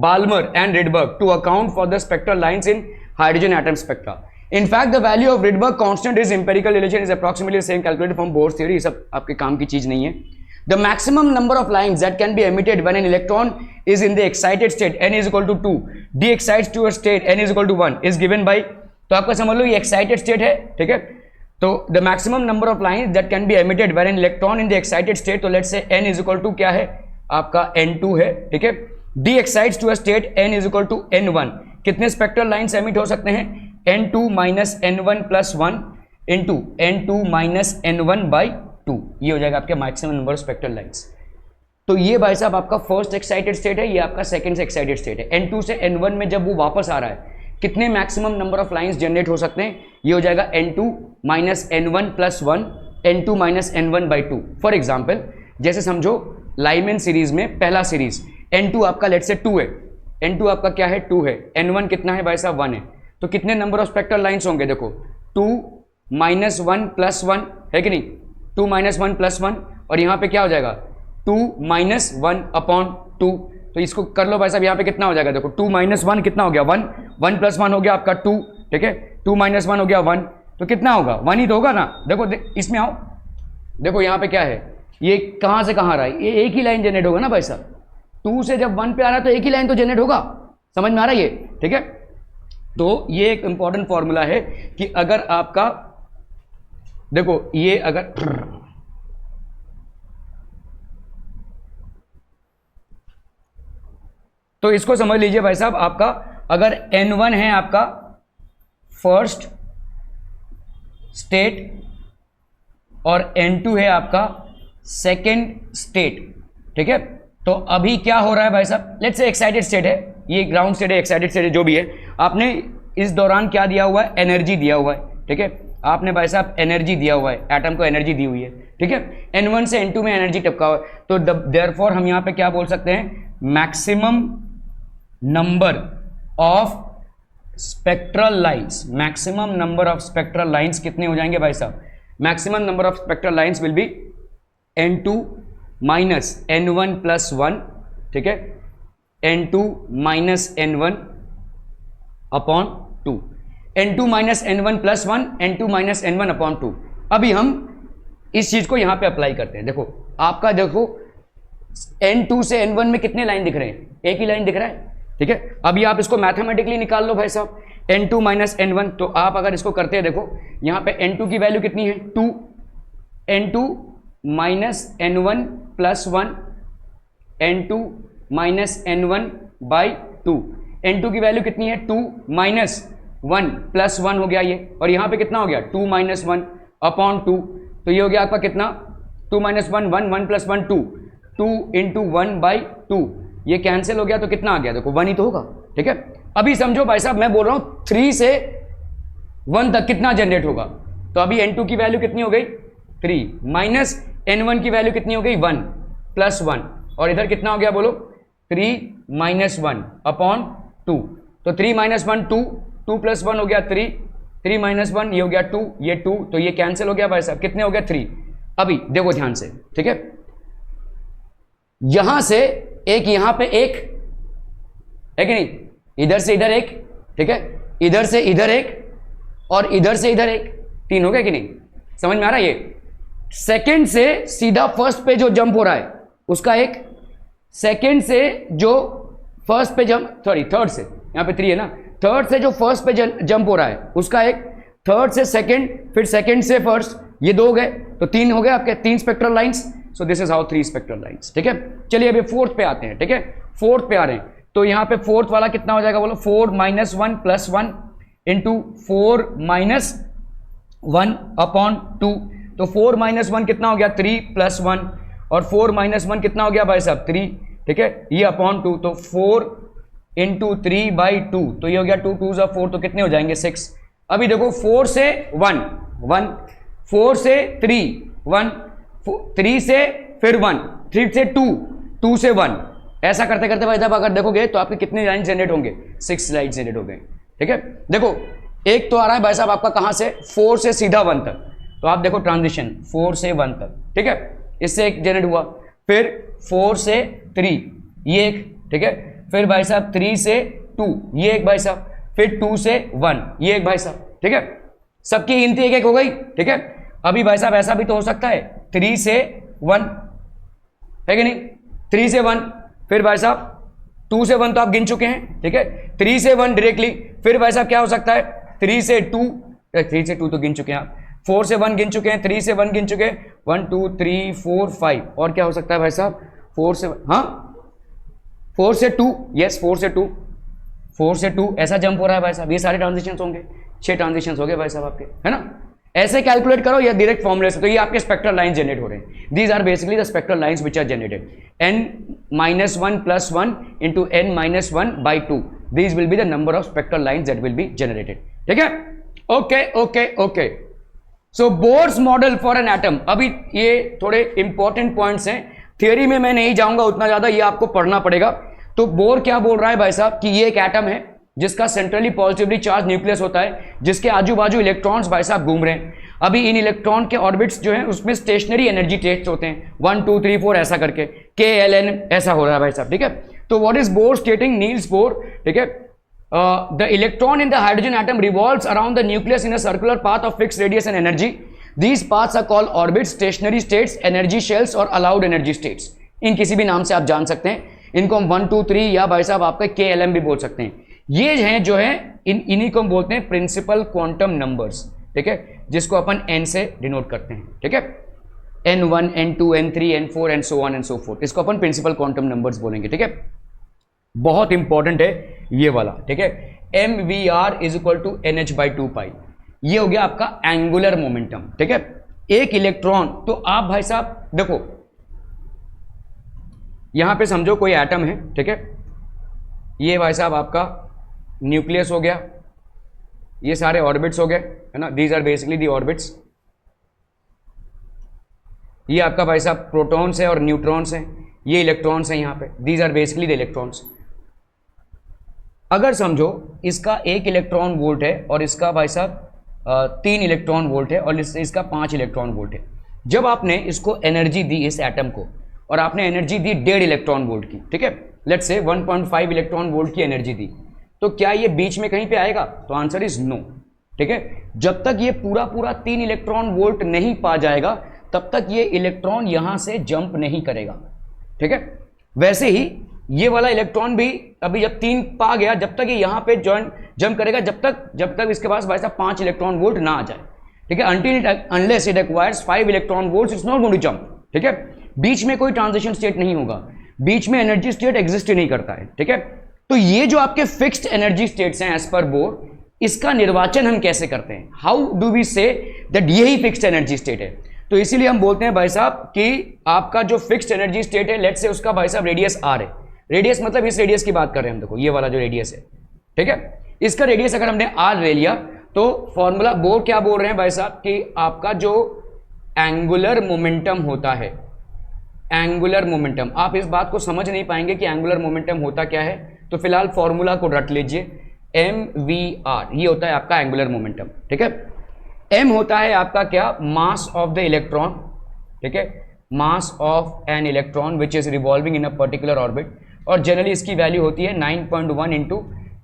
Balmer and Rydberg to account for the spectral lines in hydrogen atom spectra. In fact, the value of Rydberg constant is empirical relation is approximately the same calculated from Bohr's theory. ये सब आपके काम की चीज नहीं है। The maximum number of lines that can be emitted when an electron is in the excited state n is equal to 2, de-excites to a state n is equal to 1 is given by, तो आपका समझ लो ये excited state है, ठीक है। तो the maximum number of lines that can be emitted when an electron in the excited state, तो let's say n is equal to क्या है आपका n2 है, ठीक है। de-excites to a state n is equal to n1, कितने spectral lines emit हो सकते हैं n2 minus n1 plus 1 into n2 minus n1 by 2, ये हो जाएगा आपके maximum number of spectral lines. तो ये भाई साहब आपका फर्स्ट एक्साइटेड स्टेट है, ये आपका सेकंड एक्साइटेड स्टेट है। n2 से n1 में जब वो वापस आ रहा है कितने maximum number of lines generate हो सकते हैं, ये हो जाएगा n2 minus n1 plus 1 n2 minus n1 by 2। For example जैसे समझो लाइमेन सीरीज में पहला सीरीज n2 आपका लेट से 2 है, n2 आपका क्या है 2 है, n1 कितना है भाई साहब 1 है, तो कितने नंबर ऑफ स्पेक्ट्रल लाइंस होंगे देखो 2 माइनस 1 प्लस 1 है कि नहीं, 2 माइनस 1 प्लस 1, और यहाँ पे क्या हो जाएगा 2 माइनस 1 अपॉन 2, तो इसको कर लो भाई साहब, यहाँ पे कितना हो जाएगा देखो 2 माइनस 1 कितना हो गया 1, 1 प्लस 1 हो गया आपका 2, ठीक है, 2 माइनस 1 हो गया 1, तो कितना होगा 1 ही तो होगा ना। देखो इसमें आओ, देखो यहाँ पे क्या है ये कहां से कहां रहा है, ये एक ही लाइन जनरेट होगा ना भाई साहब, 2 से जब 1 पे आ रहा है तो एक ही लाइन तो जनरेट होगा, समझ में आ रहा है ये, ठीक है। तो ये एक इंपॉर्टेंट फॉर्मूला है कि अगर आपका देखो ये अगर तो इसको समझ लीजिए भाई साहब, आपका अगर N1 है आपका फर्स्ट स्टेट और N2 है आपका सेकेंड स्टेट, ठीक है। तो अभी क्या हो रहा है भाई साहब, लेट्स से एक्साइटेड स्टेट है, ये ग्राउंड स्टेट है, एक्साइटेड स्टेट है, जो भी है, आपने इस दौरान क्या दिया हुआ है, एनर्जी दिया हुआ है, ठीक है। आपने भाई साहब एनर्जी दिया हुआ है, एटम को एनर्जी दी हुई है, ठीक है। N1 से N2 में एनर्जी टपका हुआ है, तो देयरफॉर हम यहां पे क्या बोल सकते हैं, maximum number of spectral lines, maximum number of spectral lines कितने हो जाएंगे भाई साहब, maximum number of spectral lines will B N2 minus N1 plus 1, ठीक है, N2 minus N1 upon 2, N2 minus N1 plus 1, N2 minus N1 upon 2। अभी हम इस चीज को यहां पे अप्लाई करते हैं, देखो आपका देखो N2 से N1 में कितने लाइन दिख रहे हैं, एक ही लाइन दिख रहा है, ठीक है। अभी आप इसको मैथमेटिकली निकाल लो भाई साहब, N2 माइनस N1, तो आप अगर इसको करते हैं, देखो यहां पे N2 की वैल्यू कितनी है 2, N2 minus N1 plus 1, N2 minus N1 by 2, N2 की वैल्यू कितनी है 2 माइनस 1 प्लस 1 हो गया ये, और यहां पे कितना हो गया 2 माइनस 1 अपॉन 2, तो ये हो गया आपका कितना 2 माइनस 1 1 1 प्लस 1 2, 2 इंटू 1 बाई 2, ये कैंसिल हो गया तो कितना आ गया, देखो 1 ही तो होगा, ठीक है। अभी समझो भाई साहब, मैं बोल रहा हूं 3 से 1 तक कितना जनरेट होगा, तो अभी N2 की वैल्यू कितनी हो गई 3 माइनस N1 की वैल्यू कितनी हो गई 1 प्लस 1, और इधर कितना हो गया बोलो 3 माइनस 1 अपॉन 2, तो 3 माइनस 1 2, 2 प्लस 1 हो गया 3, 3 माइनस 1 ये हो गया 2, ये 2, तो ये कैंसिल हो गया भाई साहब, कितने हो गया 3। अभी देखो ध्यान से, ठीक है, यहां से एक, यहां पे एक है कि नहीं, इधर से इधर एक, ठीक है, इधर से इधर एक, और इधर से इधर एक, 3 हो गया कि नहीं, समझ में आ रहा है। ये सेकंड से सीधा फर्स्ट पे जो जंप हो रहा है उसका एक, सेकंड से जो फर्स्ट पे जंप, सॉरी थर्ड से, यहां पे 3 है ना, थर्ड से जो फर्स्ट पे जंप हो रहा है उसका एक, थर्ड से सेकंड, फिर सेकंड से फर्स्ट, ये 2 हो गए, तो 3 हो गए आपके, 3 spectral lines. So this is how 3 spectral lines, ठीक है। चलिए अभी फोर्थ पे आते हैं, ठीक है, फोर्थ पे आ रहे हैं, तो यहां पे फोर्थ वाला कितना हो जाएगा बोलो, 4 minus 1 plus 1 into 4 minus 1 upon 2, तो 4 माइनस 1 कितना हो गया 3 प्लस 1, और 4 माइनस 1 कितना हो गया भाई साहब 3, ठीक है, ये अपॉन 2, तो 4 इंटू 3 बाई 2, तो ये हो गया 2 2 4, तो कितने हो जाएंगे 6। अभी देखो 4 से 1 1, 4 से 3 1, 3 से फिर 1, 3 से 2, 2 से 1, ऐसा करते करते भाई साहब अगर देखोगे तो आपके कितने लाइन जनरेट होंगे, 6 लाइन जनरेट हो गए, ठीक है। देखो एक तो आ रहा है भाई साहब आपका कहां से, 4 से सीधा 1 तक, तो आप देखो ट्रांजिशन 4 से 1 तक, ठीक है, इससे एक जनरेट हुआ, फिर 4 से 3 ये एक, ठीक है, फिर भाई साहब 3 से 2 ये एक भाई साहब, फिर 2 से 1 ये एक भाई साहब, ठीक है, सबकी गिनती एक एक हो गई, ठीक है। अभी भाई साहब ऐसा भी तो हो सकता है 3 से 1 है कि नहीं, 3 से 1, फिर भाई साहब 2 से 1 तो आप गिन चुके हैं, ठीक है, 3 से 1 डायरेक्टली, फिर भाई साहब क्या हो सकता है 3 से 2, 3 से 2 तो गिन चुके हैं आप, 4 से 1 गिन चुके हैं, 3 से 1 गिन चुके हैं, 1 2 3 4 5, और क्या हो सकता है भाई साहब 4 से, हाँ 4 से 2, यस 4 से 2, 4 से 2 ऐसा जंप हो रहा है भाई साहब, ये सारे ट्रांजिशन होंगे, 6 ट्रांजिशन हो गए भाई साहब आपके, है ना। ऐसे कैलकुलेट करो या डायरेक्ट फॉर्मूले से, तो ये आपके स्पेक्ट्रल लाइन जनरेट हो रहे हैं, these are basically the spectral lines which are generated, n-1 plus 1 into n-1 by 2, these will be the number of spectral lines that will be generated, ठीक है। Okay okay okay, so Bohr's model for an atom, अभी ये थोड़े important points हैं, theory में मैं नहीं जाऊंगा उतना ज्यादा, ये आपको पढ़ना पड़ेगा। तो बोर क्या बोल रहा है भाई साहब कि ये एक एटम है जिसका सेंट्रली पॉजिटिवली चार्ज न्यूक्लियस होता है, जिसके आजू बाजू इलेक्ट्रॉन्स भाई साहब घूम रहे हैं। अभी इन इलेक्ट्रॉन के ऑर्बिट्स जो हैं उसमें स्टेशनरी एनर्जी टेस्ट होते हैं, 1 2 3 4 ऐसा करके, KLN ऐसा हो रहा है भाई साहब, ठीक है। तो what is Bohr stating, Niels Bohr, ठीक है, the electron in the hydrogen atom revolves around the nucleus in a circular path of fixed radius and energy, these paths are called orbits, stationary states, energy shells और allowed energy states. इन किसी भी नाम से आप जान सकते हैं, इनको हम 1 2 3 या भाई साहब आपका KLM भी बोल सकते हैं। ये हैं जो है इन्हीं को हम बोलते हैं प्रिंसिपल क्वांटम नंबर्स, ठीक है, जिसको अपन n से डिनोट करते हैं, ठीक है, N1 N2 N3 N4 and so on and so fourth, इसको अपन प्रिंसिपल क्वांटम नंबर्स बोलेंगे, ठीक है। बहुत इंपॉर्टेंट है ये वाला, ठीक है, mvr is equal to NH/2 pi, ये हो गया आपका एंगुलर मोमेंटम, ठीक है। एक इलेक्ट्रॉन, तो आप भाई साहब देखो यहां पे समझो कोई एटम है, ठीक है, ये भाई साहब आपका न्यूक्लियस हो गया, ये सारे ऑर्बिट्स हो गए, है ना, these are basically the orbits. ये आपका भाई साहब प्रोटॉन्स है और न्यूट्रॉन्स हैं, ये इलेक्ट्रॉन्स हैं यहाँ पे, these are basically the electrons. अगर समझो इसका 1 इलेक्ट्रॉन वोल्ट है और इसका भाई साहब 3 इलेक्ट्रॉन वोल्ट है और इसका 5 इलेक्ट्रॉन वोल्ट है। जब आपने इसको एनर्जी दी इस एटम को, और आपने एनर्जी दी 1.5 इलेक्ट्रॉन वोल्ट की, ठीक है, लेट्स से 1.5 इलेक्ट्रॉन वोल्ट की एनर्जी दी, तो क्या ये बीच में कहीं पे आएगा? तो आंसर इज नो, ठीक है। जब तक ये पूरा 3 इलेक्ट्रॉन वोल्ट नहीं पा जाएगा तब तक ये इलेक्ट्रॉन यहां से जंप नहीं करेगा, ठीक है। वैसे ही ये वाला इलेक्ट्रॉन भी अभी जब 3 पा गया, जब तक ये यहां पे जंप करेगा, जब तक इसके पास भाई साहब 5 इलेक्ट्रॉन वोल्ट ना आ जाए, ठीक है, until unless it acquires 5 electron volts it's not going to jump, ठीक है। बीच में कोई ट्रांजिशन स्टेट नहीं होगा, बीच में एनर्जी स्टेट एग्जिस्ट ही नहीं करता है, ठीक है। तो ये जो आपके फिक्स्ड एनर्जी स्टेट्स हैं एज पर बोर, इसका निर्वाचन हम कैसे करते हैं? How do we say that यही फिक्स्ड एनर्जी स्टेट है? तो इसीलिए हम बोलते हैं भाई साहब कि आपका जो फिक्स्ड एनर्जी स्टेट है, लेट्स से उसका भाई साहब रेडियस r है, रेडियस मतलब इस रेडियस की बात कर रहे हैं हम, देखो ये वाला जो रेडियस है, ठीक है, इसका रेडियस अगर हमने r ले लिया तो फॉर्मूला बोर क्या बोल रहे हैं भाई साहब कि आपका जो एंगुलर मोमेंटम होता है, एंगुलर मोमेंटम, आप इस बात को समझ नहीं पाएंगे कि एंगुलर मोमेंटम होता क्या है, तो फिलहाल फॉर्मूला को रट लीजिए, mvr, ये होता है आपका एंगुलर मोमेंटम, ठीक है। m होता है आपका क्या? मास ऑफ द इलेक्ट्रॉन, ठीक है, mass of an electron which is revolving in a particular orbit, और जनरली इसकी वैल्यू होती है 9.1 इंटू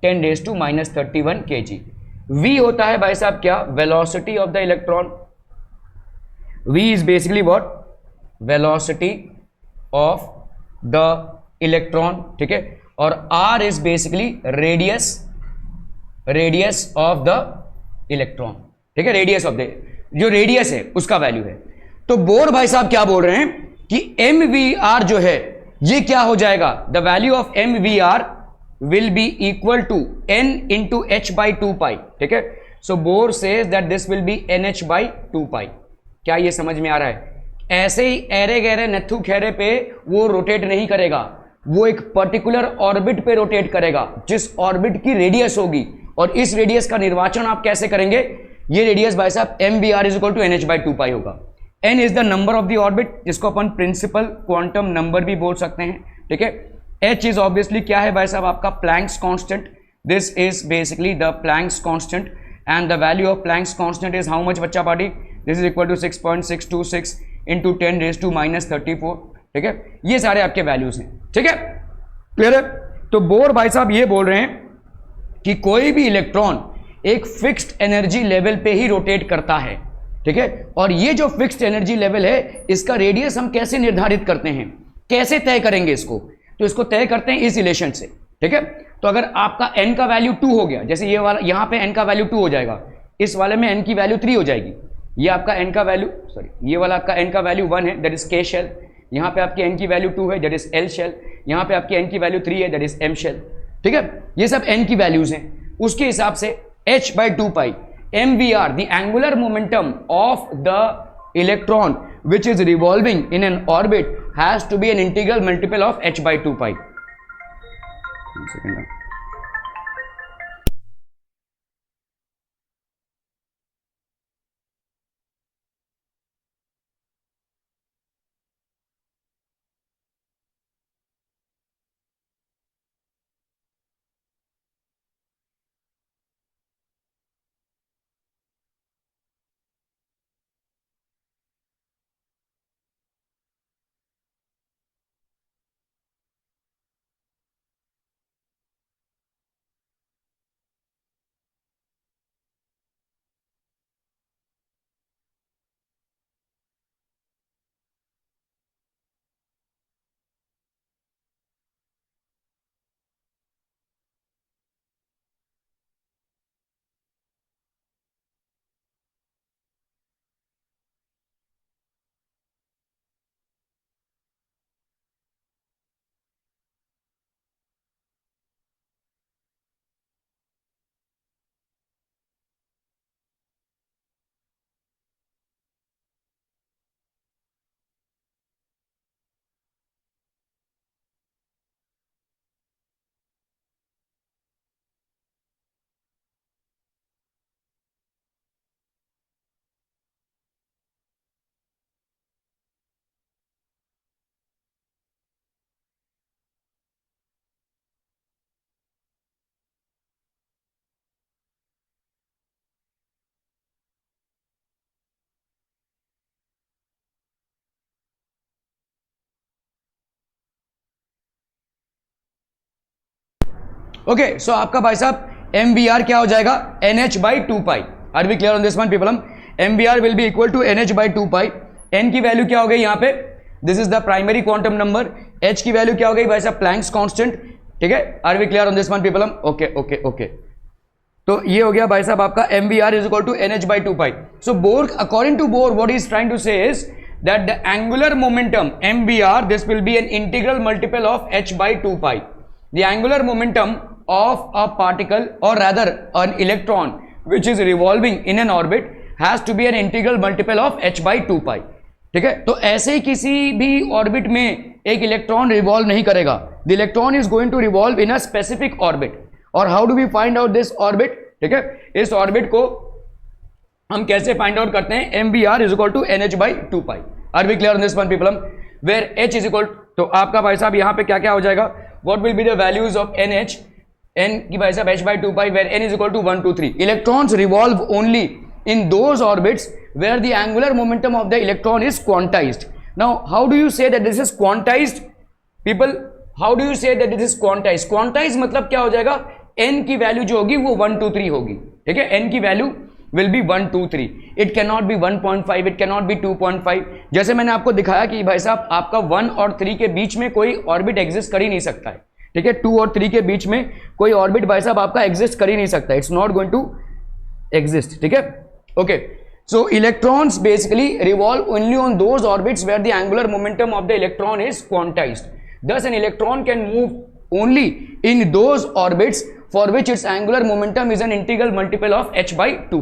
10⁻³ kg। v होता है भाई साहब क्या? Velocity of the electron, v is basically what? Velocity of the electron, ठीक है, और r is basically radius of the electron, ठीक है, रेडियस ऑफ द, जो रेडियस है उसका वैल्यू है। तो बोर भाई साहब क्या बोल रहे हैं कि mvr जो है ये क्या हो जाएगा? The value of mvr will be equal to n into h/2 pi, ठीक है। So Bohr says that this will be NH/2 pi. क्या ये समझ में आ रहा है? ऐसे ही एरे गहरे नथु खेरे पे वो रोटेट नहीं करेगा, वो एक पर्टिकुलर ऑर्बिट पे रोटेट करेगा जिस ऑर्बिट की रेडियस होगी, और इस रेडियस का निर्वाचन आप कैसे करेंगे? ये रेडियस भाई साहब mvr is equal to NH/2 pi होगा। n is the number of the orbit, जिसको अपन प्रिंसिपल क्वांटम नंबर भी बोल सकते हैं, ठीक है। h इज ऑब्वियसली क्या है भाई साहब? आपका Planck's constant, this is basically the Planck's constant, and the value of Planck's constant is how much बच्चा party? This is equal to 6.626 into 10⁻34, ठीक है। ये सारे आपके वैल्यूज हैं, ठीक है, क्लियर है? तो बोर भाई साहब ये बोल रहे हैं कि कोई भी इलेक्ट्रॉन एक फिक्स्ड एनर्जी लेवल पे ही रोटेट करता है, ठीक है, और ये जो फिक्स्ड एनर्जी लेवल है इसका रेडियस हम कैसे निर्धारित करते हैं, कैसे तय करेंगे इसको? तो इसको तय करते हैं इस रिलेशन से, ठीक है। तो अगर आपका n का वैल्यू 2 हो गया, जैसे ये वाला यहां पे n का वैल्यू 2 हो जाएगा, इस वाले में n की वैल्यू 3 हो जाएगी, ये आपका n का वैल्यू, सॉरी, ये वाला आपका n का वैल्यू 1 है, दैट इज k शेल, यहां पे आपकी n की वैल्यू 2 है, दैट इज l शेल, यहां पे आपकी n की वैल्यू 3 है, दैट इज m शेल, ठीक है। ये सब n की वैल्यूज हैं, उसके हिसाब से h/2 pi mvr, the angular momentum of the electron which is revolving in an orbit, has to be an integral multiple of h/2 pi. 1 second. Okay, so आपका भाई साहब MVR क्या हो जाएगा, NH/2 are we clear on this one people? MVR will be equal to NH/2 n की value क्या हो गई यहाँ पे, this is the primary quantum number, h की वैल्यू क्या हो गई भाई साहब, प्लैंक्स कांस्टेंट, ठीक है, are we clear on this one people? Okay okay okay, तो ये हो गया भाई साहब आपका MVR is equal to NH/2 so Bohr, according to Bohr what is trying to say is that the angular momentum MVR, this will be an integral multiple of h/2 the angular momentum of a particle or rather an electron which is revolving in an orbit has to be an integral multiple of h/2 ठीक है, तो ऐसे ही किसी भी orbit में एक electron revolve नहीं करेगा, the electron is going to revolve in a specific orbit, और how do we find out this orbit, ठीक है, इस ऑर्बिट को हम कैसे फाइंड आउट करते हैं, MVR is equal to NH/2 are we clear on this one people? Where h is equal, तो आपका भाई साहब यहाँ पे क्या क्या हो जाएगा, what will be the values of NH, n की भाई साहब h/2 where n is equal to 1 2 3, electrons revolve only in those orbits where the angular momentum of the electron is quantised. Now how do you say that this is quantised people, how do you say that this is quantised, quantised मतलब क्या हो जाएगा, n की value जो होगी वो 1 2 3 होगी, ठीक है, n की value will be 1 2 3, it cannot be 1.5, it cannot be 2.5. जैसे मैंने आपको दिखाया कि भाई साहब आपका 1 और 3 के बीच में कोई ऑर्बिट एग्जिस्ट कर ही नहीं सकता है, ठीक है, 2 और 3 के बीच में कोई ऑर्बिट भाई साहब आपका एग्जिस्ट कर ही नहीं सकता, it's not going to exist, ठीक है, okay. So electrons basically revolve only on those orbits where the angular momentum of the electron is quantised, thus an electron can move only in those orbits for which its angular momentum is an integral multiple of h/2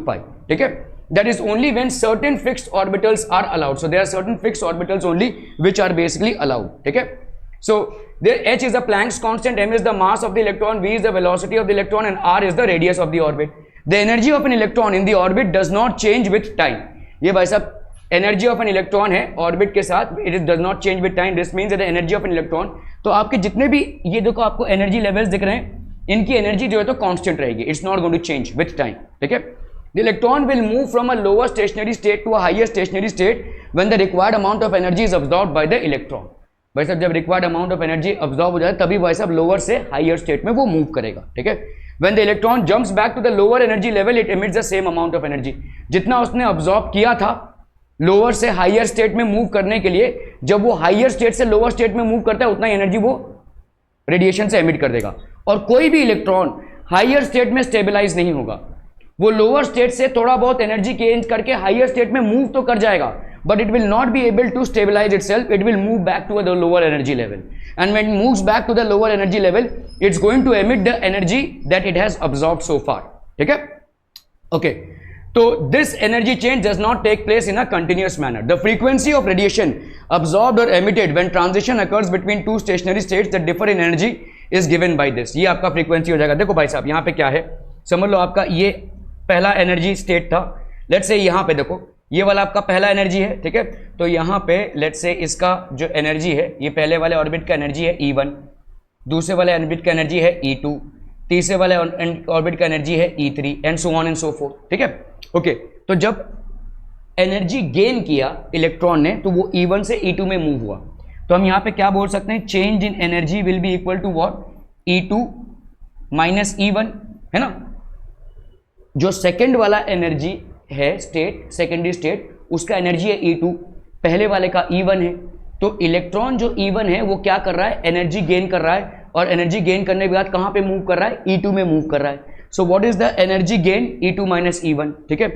ठीक है, that is only when certain fixed orbitals are allowed, so there are certain fixed orbitals only which are basically allowed, ठीक है. So there h is the Planck's constant, m is the mass of the electron, v is the velocity of the electron and r is the radius of the orbit. The energy of an electron in the orbit does not change with time, ये भाई साहब energy of an electron है orbit के साथ, it does not change with time, this means the energy of an electron, तो आपके जितने भी ये देखो आपको एनर्जी लेवल्स दिख रहे हैं, इनकी एनर्जी जो है तो कांस्टेंट रहेगी, it's not going to change with time, ठीक है. The electron will move from a lower stationary state to a higher stationary state when the required amount of energy is absorbed by the electron. भाई साहब जब required amount of energy absorb हो जाए तभी भाई साहब लोअर से higher state में वो मूव करेगा, ठीक है. When the electron jumps back to the lower energy level it emits the same amount of energy, जितना उसने अब्सॉर्ब किया था लोअर से हायर स्टेट में मूव करने के लिए, जब वो हायर स्टेट से लोअर स्टेट में मूव करता है उतना एनर्जी वो रेडिएशन से एमिट कर देगा. और कोई भी इलेक्ट्रॉन हायर स्टेट में स्टेबलाइज नहीं होगा, वो लोअर स्टेट से थोड़ा बहुत एनर्जी गेन करके हायर स्टेट में मूव तो कर जाएगा, but it will not be able to stabilize itself, it will move back to the lower energy level, and when it moves back to the lower energy level it's going to emit the energy that it has absorbed so far, ठीक है, okay. So this energy change does not take place in a continuous manner. The frequency of radiation absorbed or emitted when transition occurs between two stationary states that differ in energy is given by this. ये आपका frequency हो जाएगा. देखो भाई साहब यहाँ पे क्या है, समझ लो आपका ये पहला एनर्जी स्टेट था, लेट्स से यहाँ पे देखो ये वाला आपका पहला एनर्जी है, ठीक है, तो यहाँ पे लेट्स से इसका जो एनर्जी है, ये पहले वाले ऑर्बिट का एनर्जी है E1, दूसरे वाले ऑर्बिट का एनर्जी है E2, तीसरे वाले ऑर्बिट का एनर्जी है E3 and so on and so forth, ठीक है, ओके. तो जब एनर्जी गेन किया इलेक्ट्रॉन ने तो वो E1 से E2 में मूव हुआ, तो हम यहाँ पे क्या बोल सकते हैं, change in energy will be equal to what, E2 minus E1, है ना. जो सेकेंड वाला एनर्जी है स्टेट, सेकेंडरी स्टेट, उसका एनर्जी है E2, पहले वाले का E1 है, तो इलेक्ट्रॉन जो E1 है वो क्या कर रहा है, एनर्जी गेन कर रहा है, और एनर्जी गेन करने के बाद कहाँ पे मूव कर रहा है, E2 में मूव कर रहा है. So what is the energy gain, E2 minus E1, ठीक है.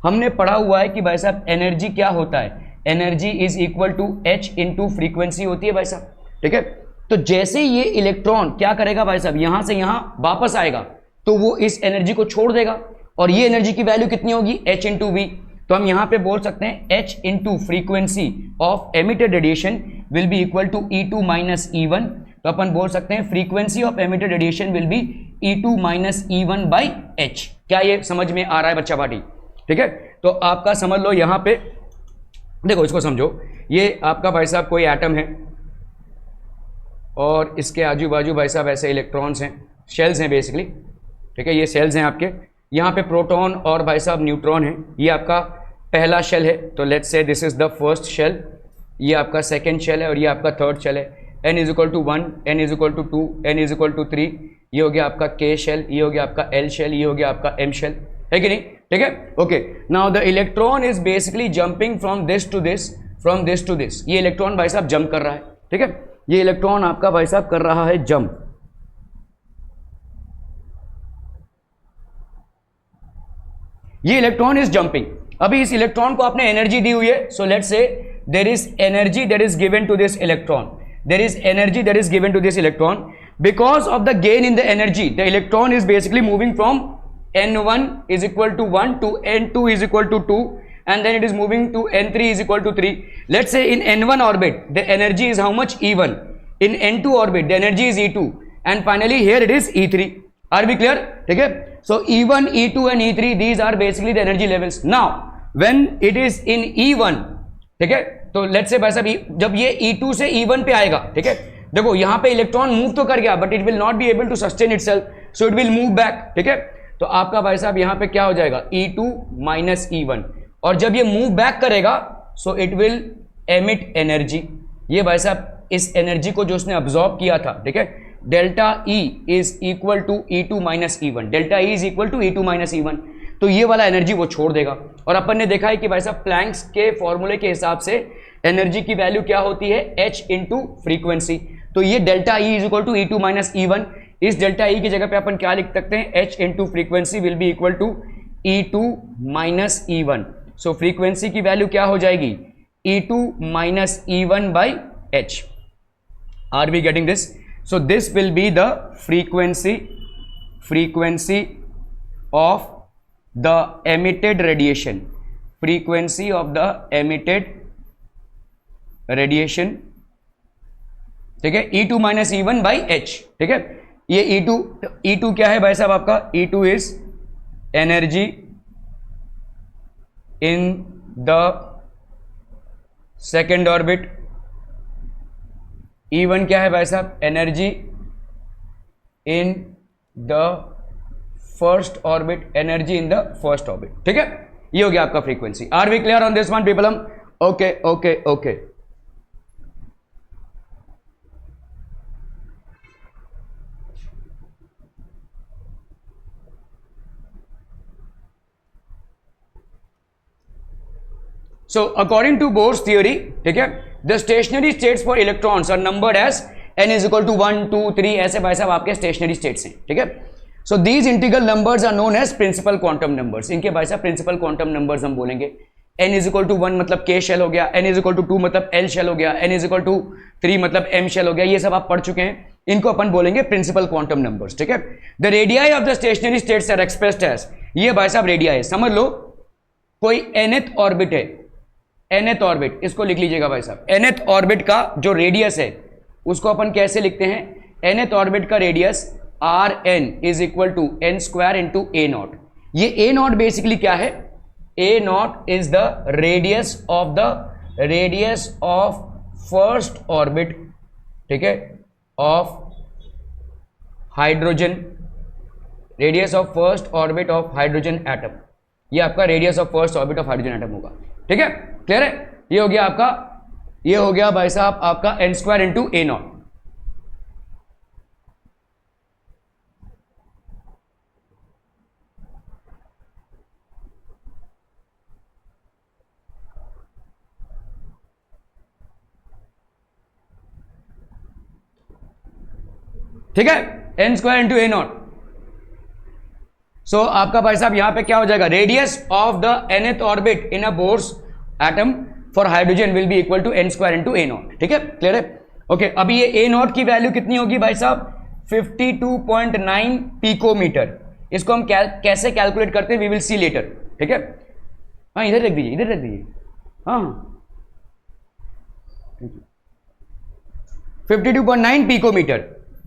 हमने पढ़ा हुआ है कि भाई साहब एनर्जी क्या होता है, energy is equal to H into frequency होती है भाई साहब, ठीक है. तो जैसे ये इलेक्ट्रॉन क्या करेगा भाई साहब, यहां से यहां वापस आएगा तो वो इस एनर्जी को छोड़ देगा, और ये एनर्जी की वैल्यू कितनी होगी, H इंटू वी. तो हम यहां पे बोल सकते हैं H into frequency of emitted radiation will be equal to E2 minus E1. तो अपन बोल सकते हैं frequency of emitted radiation will be E2 minus E1 by H. क्या ये समझ में आ रहा है बच्चा पार्टी, ठीक है. तो आपका समझ लो यहाँ पे देखो, इसको समझो, ये आपका भाई साहब कोई एटम है और इसके आजू बाजू भाई साहब ऐसे इलेक्ट्रॉन्स हैं, शेल्स हैं बेसिकली, ठीक है, ये सेल्स हैं आपके, यहाँ पे प्रोटॉन और भाई साहब न्यूट्रॉन है. ये आपका पहला शेल है, तो let's say this is the first shell, ये आपका सेकेंड शेल है और ये आपका थर्ड शेल है. n is equal to 1, n is equal to 2, n is equal to 3, ये हो गया आपका के शेल, ये हो गया आपका एल शेल, ये हो गया आपका एम शेल, है कि नहीं? ठीक है, okay. Now the electron is basically jumping from this to this, from this to this. ये इलेक्ट्रॉन भाई साहब जंप कर रहा है, ठीक है, ये इलेक्ट्रॉन आपका भाई साहब कर रहा है जंप। ये इलेक्ट्रॉन इज जंपिंग। अभी इस इलेक्ट्रॉन को आपने एनर्जी दी हुई है, so let's say there is energy that is given to this electron, there is energy that is given to this electron. Because of the gain in the energy, the electron is basically moving from n1 is equal to 1 to n2 is equal to 2 and then it is moving to n3 is equal to 3. Let's say in n1 orbit the energy is how much? E1. In n2 orbit the energy is E2 and finally here it is E3. Are we clear? ठीक है, so E1, E2 and E3 these are basically the energy levels. Now when it is in E1, ठीक है, तो let's say भाई साहब जब ये E2 से E1 पे आएगा, ठीक है, देखो यहाँ पे इलेक्ट्रॉन मूव तो कर गया but it will not be able to sustain itself, so it will move back, ठीक है। तो आपका भाई साहब यहां पे क्या हो जाएगा? E2 माइनस E1, और जब ये मूव बैक करेगा सो इट विल एमिट एनर्जी। ये भाई साहब इस एनर्जी को जो उसने अब्सॉर्ब किया था, ठीक है, delta E is equal to E2 minus E1, delta E is equal to E2 minus E1, तो ये वाला एनर्जी वो छोड़ देगा। और अपन ने देखा है कि भाई साहब प्लैंक्स के फॉर्मूले के हिसाब से एनर्जी की वैल्यू क्या होती है? H into frequency. तो ये delta E is equal to E2 minus E1, इस डेल्टा E की जगह पे अपन क्या लिख सकते हैं? H into frequency will be equal to E2 minus E1। So frequency की वैल्यू क्या हो जाएगी? E2 minus E1 by H। Are we getting this? So this will be the frequency of the emitted radiation, frequency of the emitted radiation, ठीक है, E2 minus E1 by H, ठीक है। ये E2 क्या है भाई साहब आपका? E2 is energy in the second orbit. E1 क्या है भाई साहब? Energy in the first orbit, energy in the first orbit, ठीक है। ये हो गया आपका frequency. Are we clear on this one people? Okay okay okay. So according to Bohr's theory, ठीक है, the stationary states for electrons are numbered as n is equal to 1, 2, 3, ऐसे भाई साहब आपके stationary states हैं, ठीक है। So these integral numbers are known as principal quantum numbers। इनके भाई साहब principal quantum numbers हम बोलेंगे। n is equal to 1 मतलब k shell हो गया, n is equal to 2 मतलब l shell हो गया, n is equal to 3 मतलब m shell हो गया, ये सब आप पढ़ चुके हैं। इनको अपन बोलेंगे principal quantum numbers, ठीक है। The radii of the stationary states are expressed as, ये भाई साहब radii है, समझ लो कोई nth ऑर्बिट है, nth ऑर्बिट, इसको लिख लीजिएगा भाई साहब। nth ऑर्बिट का जो रेडियस है उसको अपन कैसे लिखते हैं? nth ऑर्बिट का radius Rn is equal to n square into a naught. ये a नॉट बेसिकली क्या है? a not is the radius of first orbit, ठीक है, of hydrogen, radius of first orbit of hydrogen atom. ये आपका radius of first orbit of hydrogen atom होगा, ठीक है, क्लियर है? ये हो गया आपका, ये हो गया भाई साहब आपका n square into a naught. ठीक है, n square into a naught. So आपका भाई साहब यहां पे क्या हो जाएगा? Radius of the nth orbit in a Bohr's atom for hydrogen will be equal to n square into a naught, ठीक है, क्लियर है? ओके, अभी ये a नॉट की वैल्यू कितनी होगी भाई साहब? 52.9 पिकोमीटर। इसको हम कैसे कैलकुलेट करते हैं वी विल सी लेटर, ठीक है। हाँ इधर रख दीजिए, इधर रख दीजिए, हाँ 52.9 पिकोमीटर,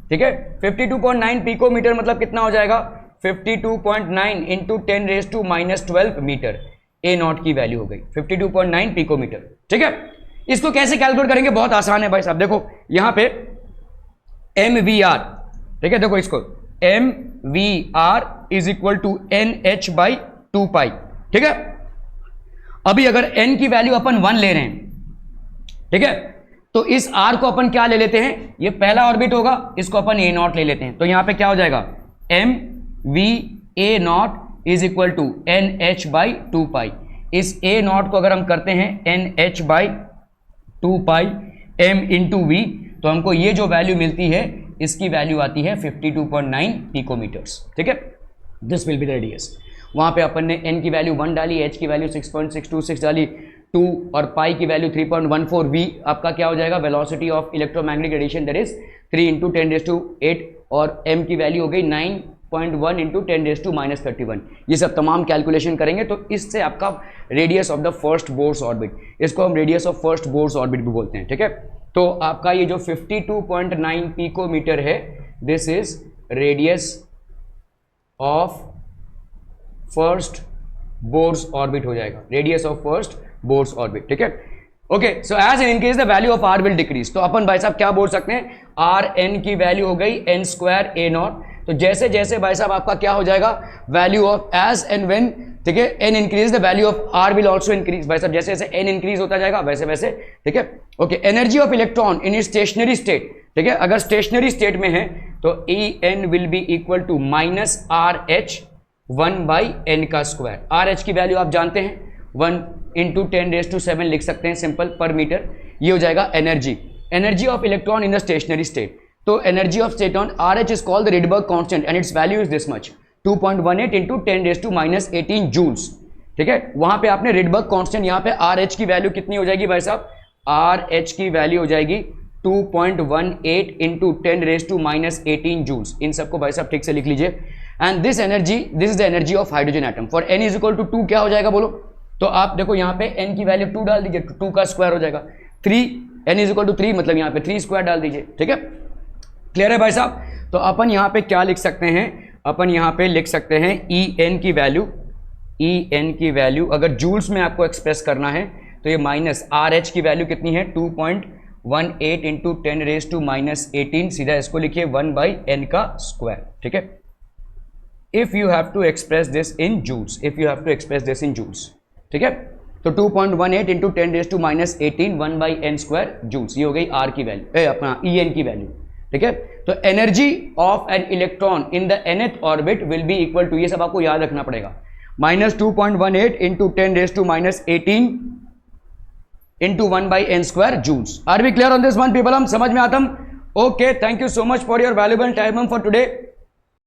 ठीक है। 52.9 पिकोमीटर मतलब कितना हो जाएगा? 52.9 into 10 raise to minus 12 metre a naught की वैल्यू हो गई 52.9 पिकोमीटर, ठीक है। इसको कैसे कैलकुलेट करेंगे? बहुत आसान है भाई साहब, देखो यहां पे MVR, ठीक है, देखो इसको MVR is equal to NH by 2 pi, ठीक है। अभी अगर n की वैल्यू अपन 1 ले रहे हैं, ठीक है, तो इस r को अपन क्या ले लेते हैं, ये पहला ऑर्बिट होगा, इसको अपन a नॉट ले लेते हैं। तो यहां पे क्या हो जाएगा, m v a not is equal to n h by two pi. इस a नॉट को अगर हम करते हैं n h by two pi m into v, तो हमको ये जो वैल्यू मिलती है इसकी वैल्यू आती है 52.9 पिकोमीटर्स। ठीक है, this will be the radius. वहां पे अपन ने n की वैल्यू 1 डाली, h की वैल्यू 6.626 डाली, 2 और पाई की वैल्यू 3.14, v आपका क्या हो जाएगा, velocity of electromagnetic radiation that is 3 into 10⁸, और m की वैल्यू हो गई 9.1 इंटू 10⁻31। ये सब तमाम कैलकुलेशन करेंगे तो इससे आपका radius of the first Bohr's orbit, इसको हम radius of first Bohr's orbit भी बोलते हैं। ठीक है, तो आपका ये जो 52.9 पिकोमीटर है, this is radius of first Bohr's orbit हो जाएगा, radius of first Bohr's orbit. ठीक है, okay, so as n increase the value of r will decrease. तो अपन भाई साहब क्या बोल सकते हैं, आर एन की वैल्यू हो गई एन स्क्वायर ए नॉट। तो जैसे जैसे भाई साहब आपका क्या हो जाएगा, value of as and when, ठीक है, n increase the value of r will also increase. भाई साहब जैसे जैसे एन इंक्रीज होता जाएगा वैसे वैसे, ठीक है, okay. Energy of electron in stationary state, ठीक है, अगर स्टेशनरी स्टेट में है तो E n will be equal to minus R H 1 by n का स्क्वायर। आर एच की वैल्यू आप जानते हैं 1 इंटू 10⁻⁷ लिख सकते हैं सिंपल पर मीटर। ये हो जाएगा energy, energy of electron in the stationary state. तो energy of state one R H is called the Rydberg constant and its value is this much, 2.18 into 10⁻18 joules. ठीक है, वहां पे आपने रिडबर्ग कांस्टेंट, यहाँ पे आर एच की वैल्यू कितनी हो जाएगी भाई साहब, आर एच की वैल्यू हो जाएगी 2.18 इंटू 10⁻18 जूल्स। इन सबको भाई साहब ठीक से लिख लीजिए। And this energy, this is the energy of hydrogen atom for n is equal to 2 क्या हो जाएगा बोलो, तो आप देखो यहाँ पे n की वैल्यू 2 डाल दीजिए, 2 का स्क्वायर हो जाएगा 3, n इज इक्वल टू 3 मतलब यहाँ पे 3 स्क्वायर डाल दीजिए। ठीक है, क्लियर है भाई साहब। तो अपन यहाँ पे क्या लिख सकते हैं, अपन यहाँ पे लिख सकते हैं ई एन की वैल्यू, ई एन की वैल्यू अगर जूल्स में आपको एक्सप्रेस करना है तो ये माइनस आर एच की वैल्यू कितनी है 2.18 इंटू 10⁻18, सीधा इसको लिखिए 1 बाई एन का स्क्वायर। ठीक है, if you have to express this in joules, if you have to express this in joules, ठीक है, तो 2.18 into 10⁻18 1 by n square joules, ये हो गई आर की वैल्यू, अपना ई एन की वैल्यू। ठीक है, तो energy of an electron in the nth orbit will be equal to, ये सब आपको याद रखना पड़ेगा, -2.18 into 10⁻18 into 1 by n square joules. Are we clear on this one people, हम समझ में आता हम? Okay, thank you so much for your valuable time for today.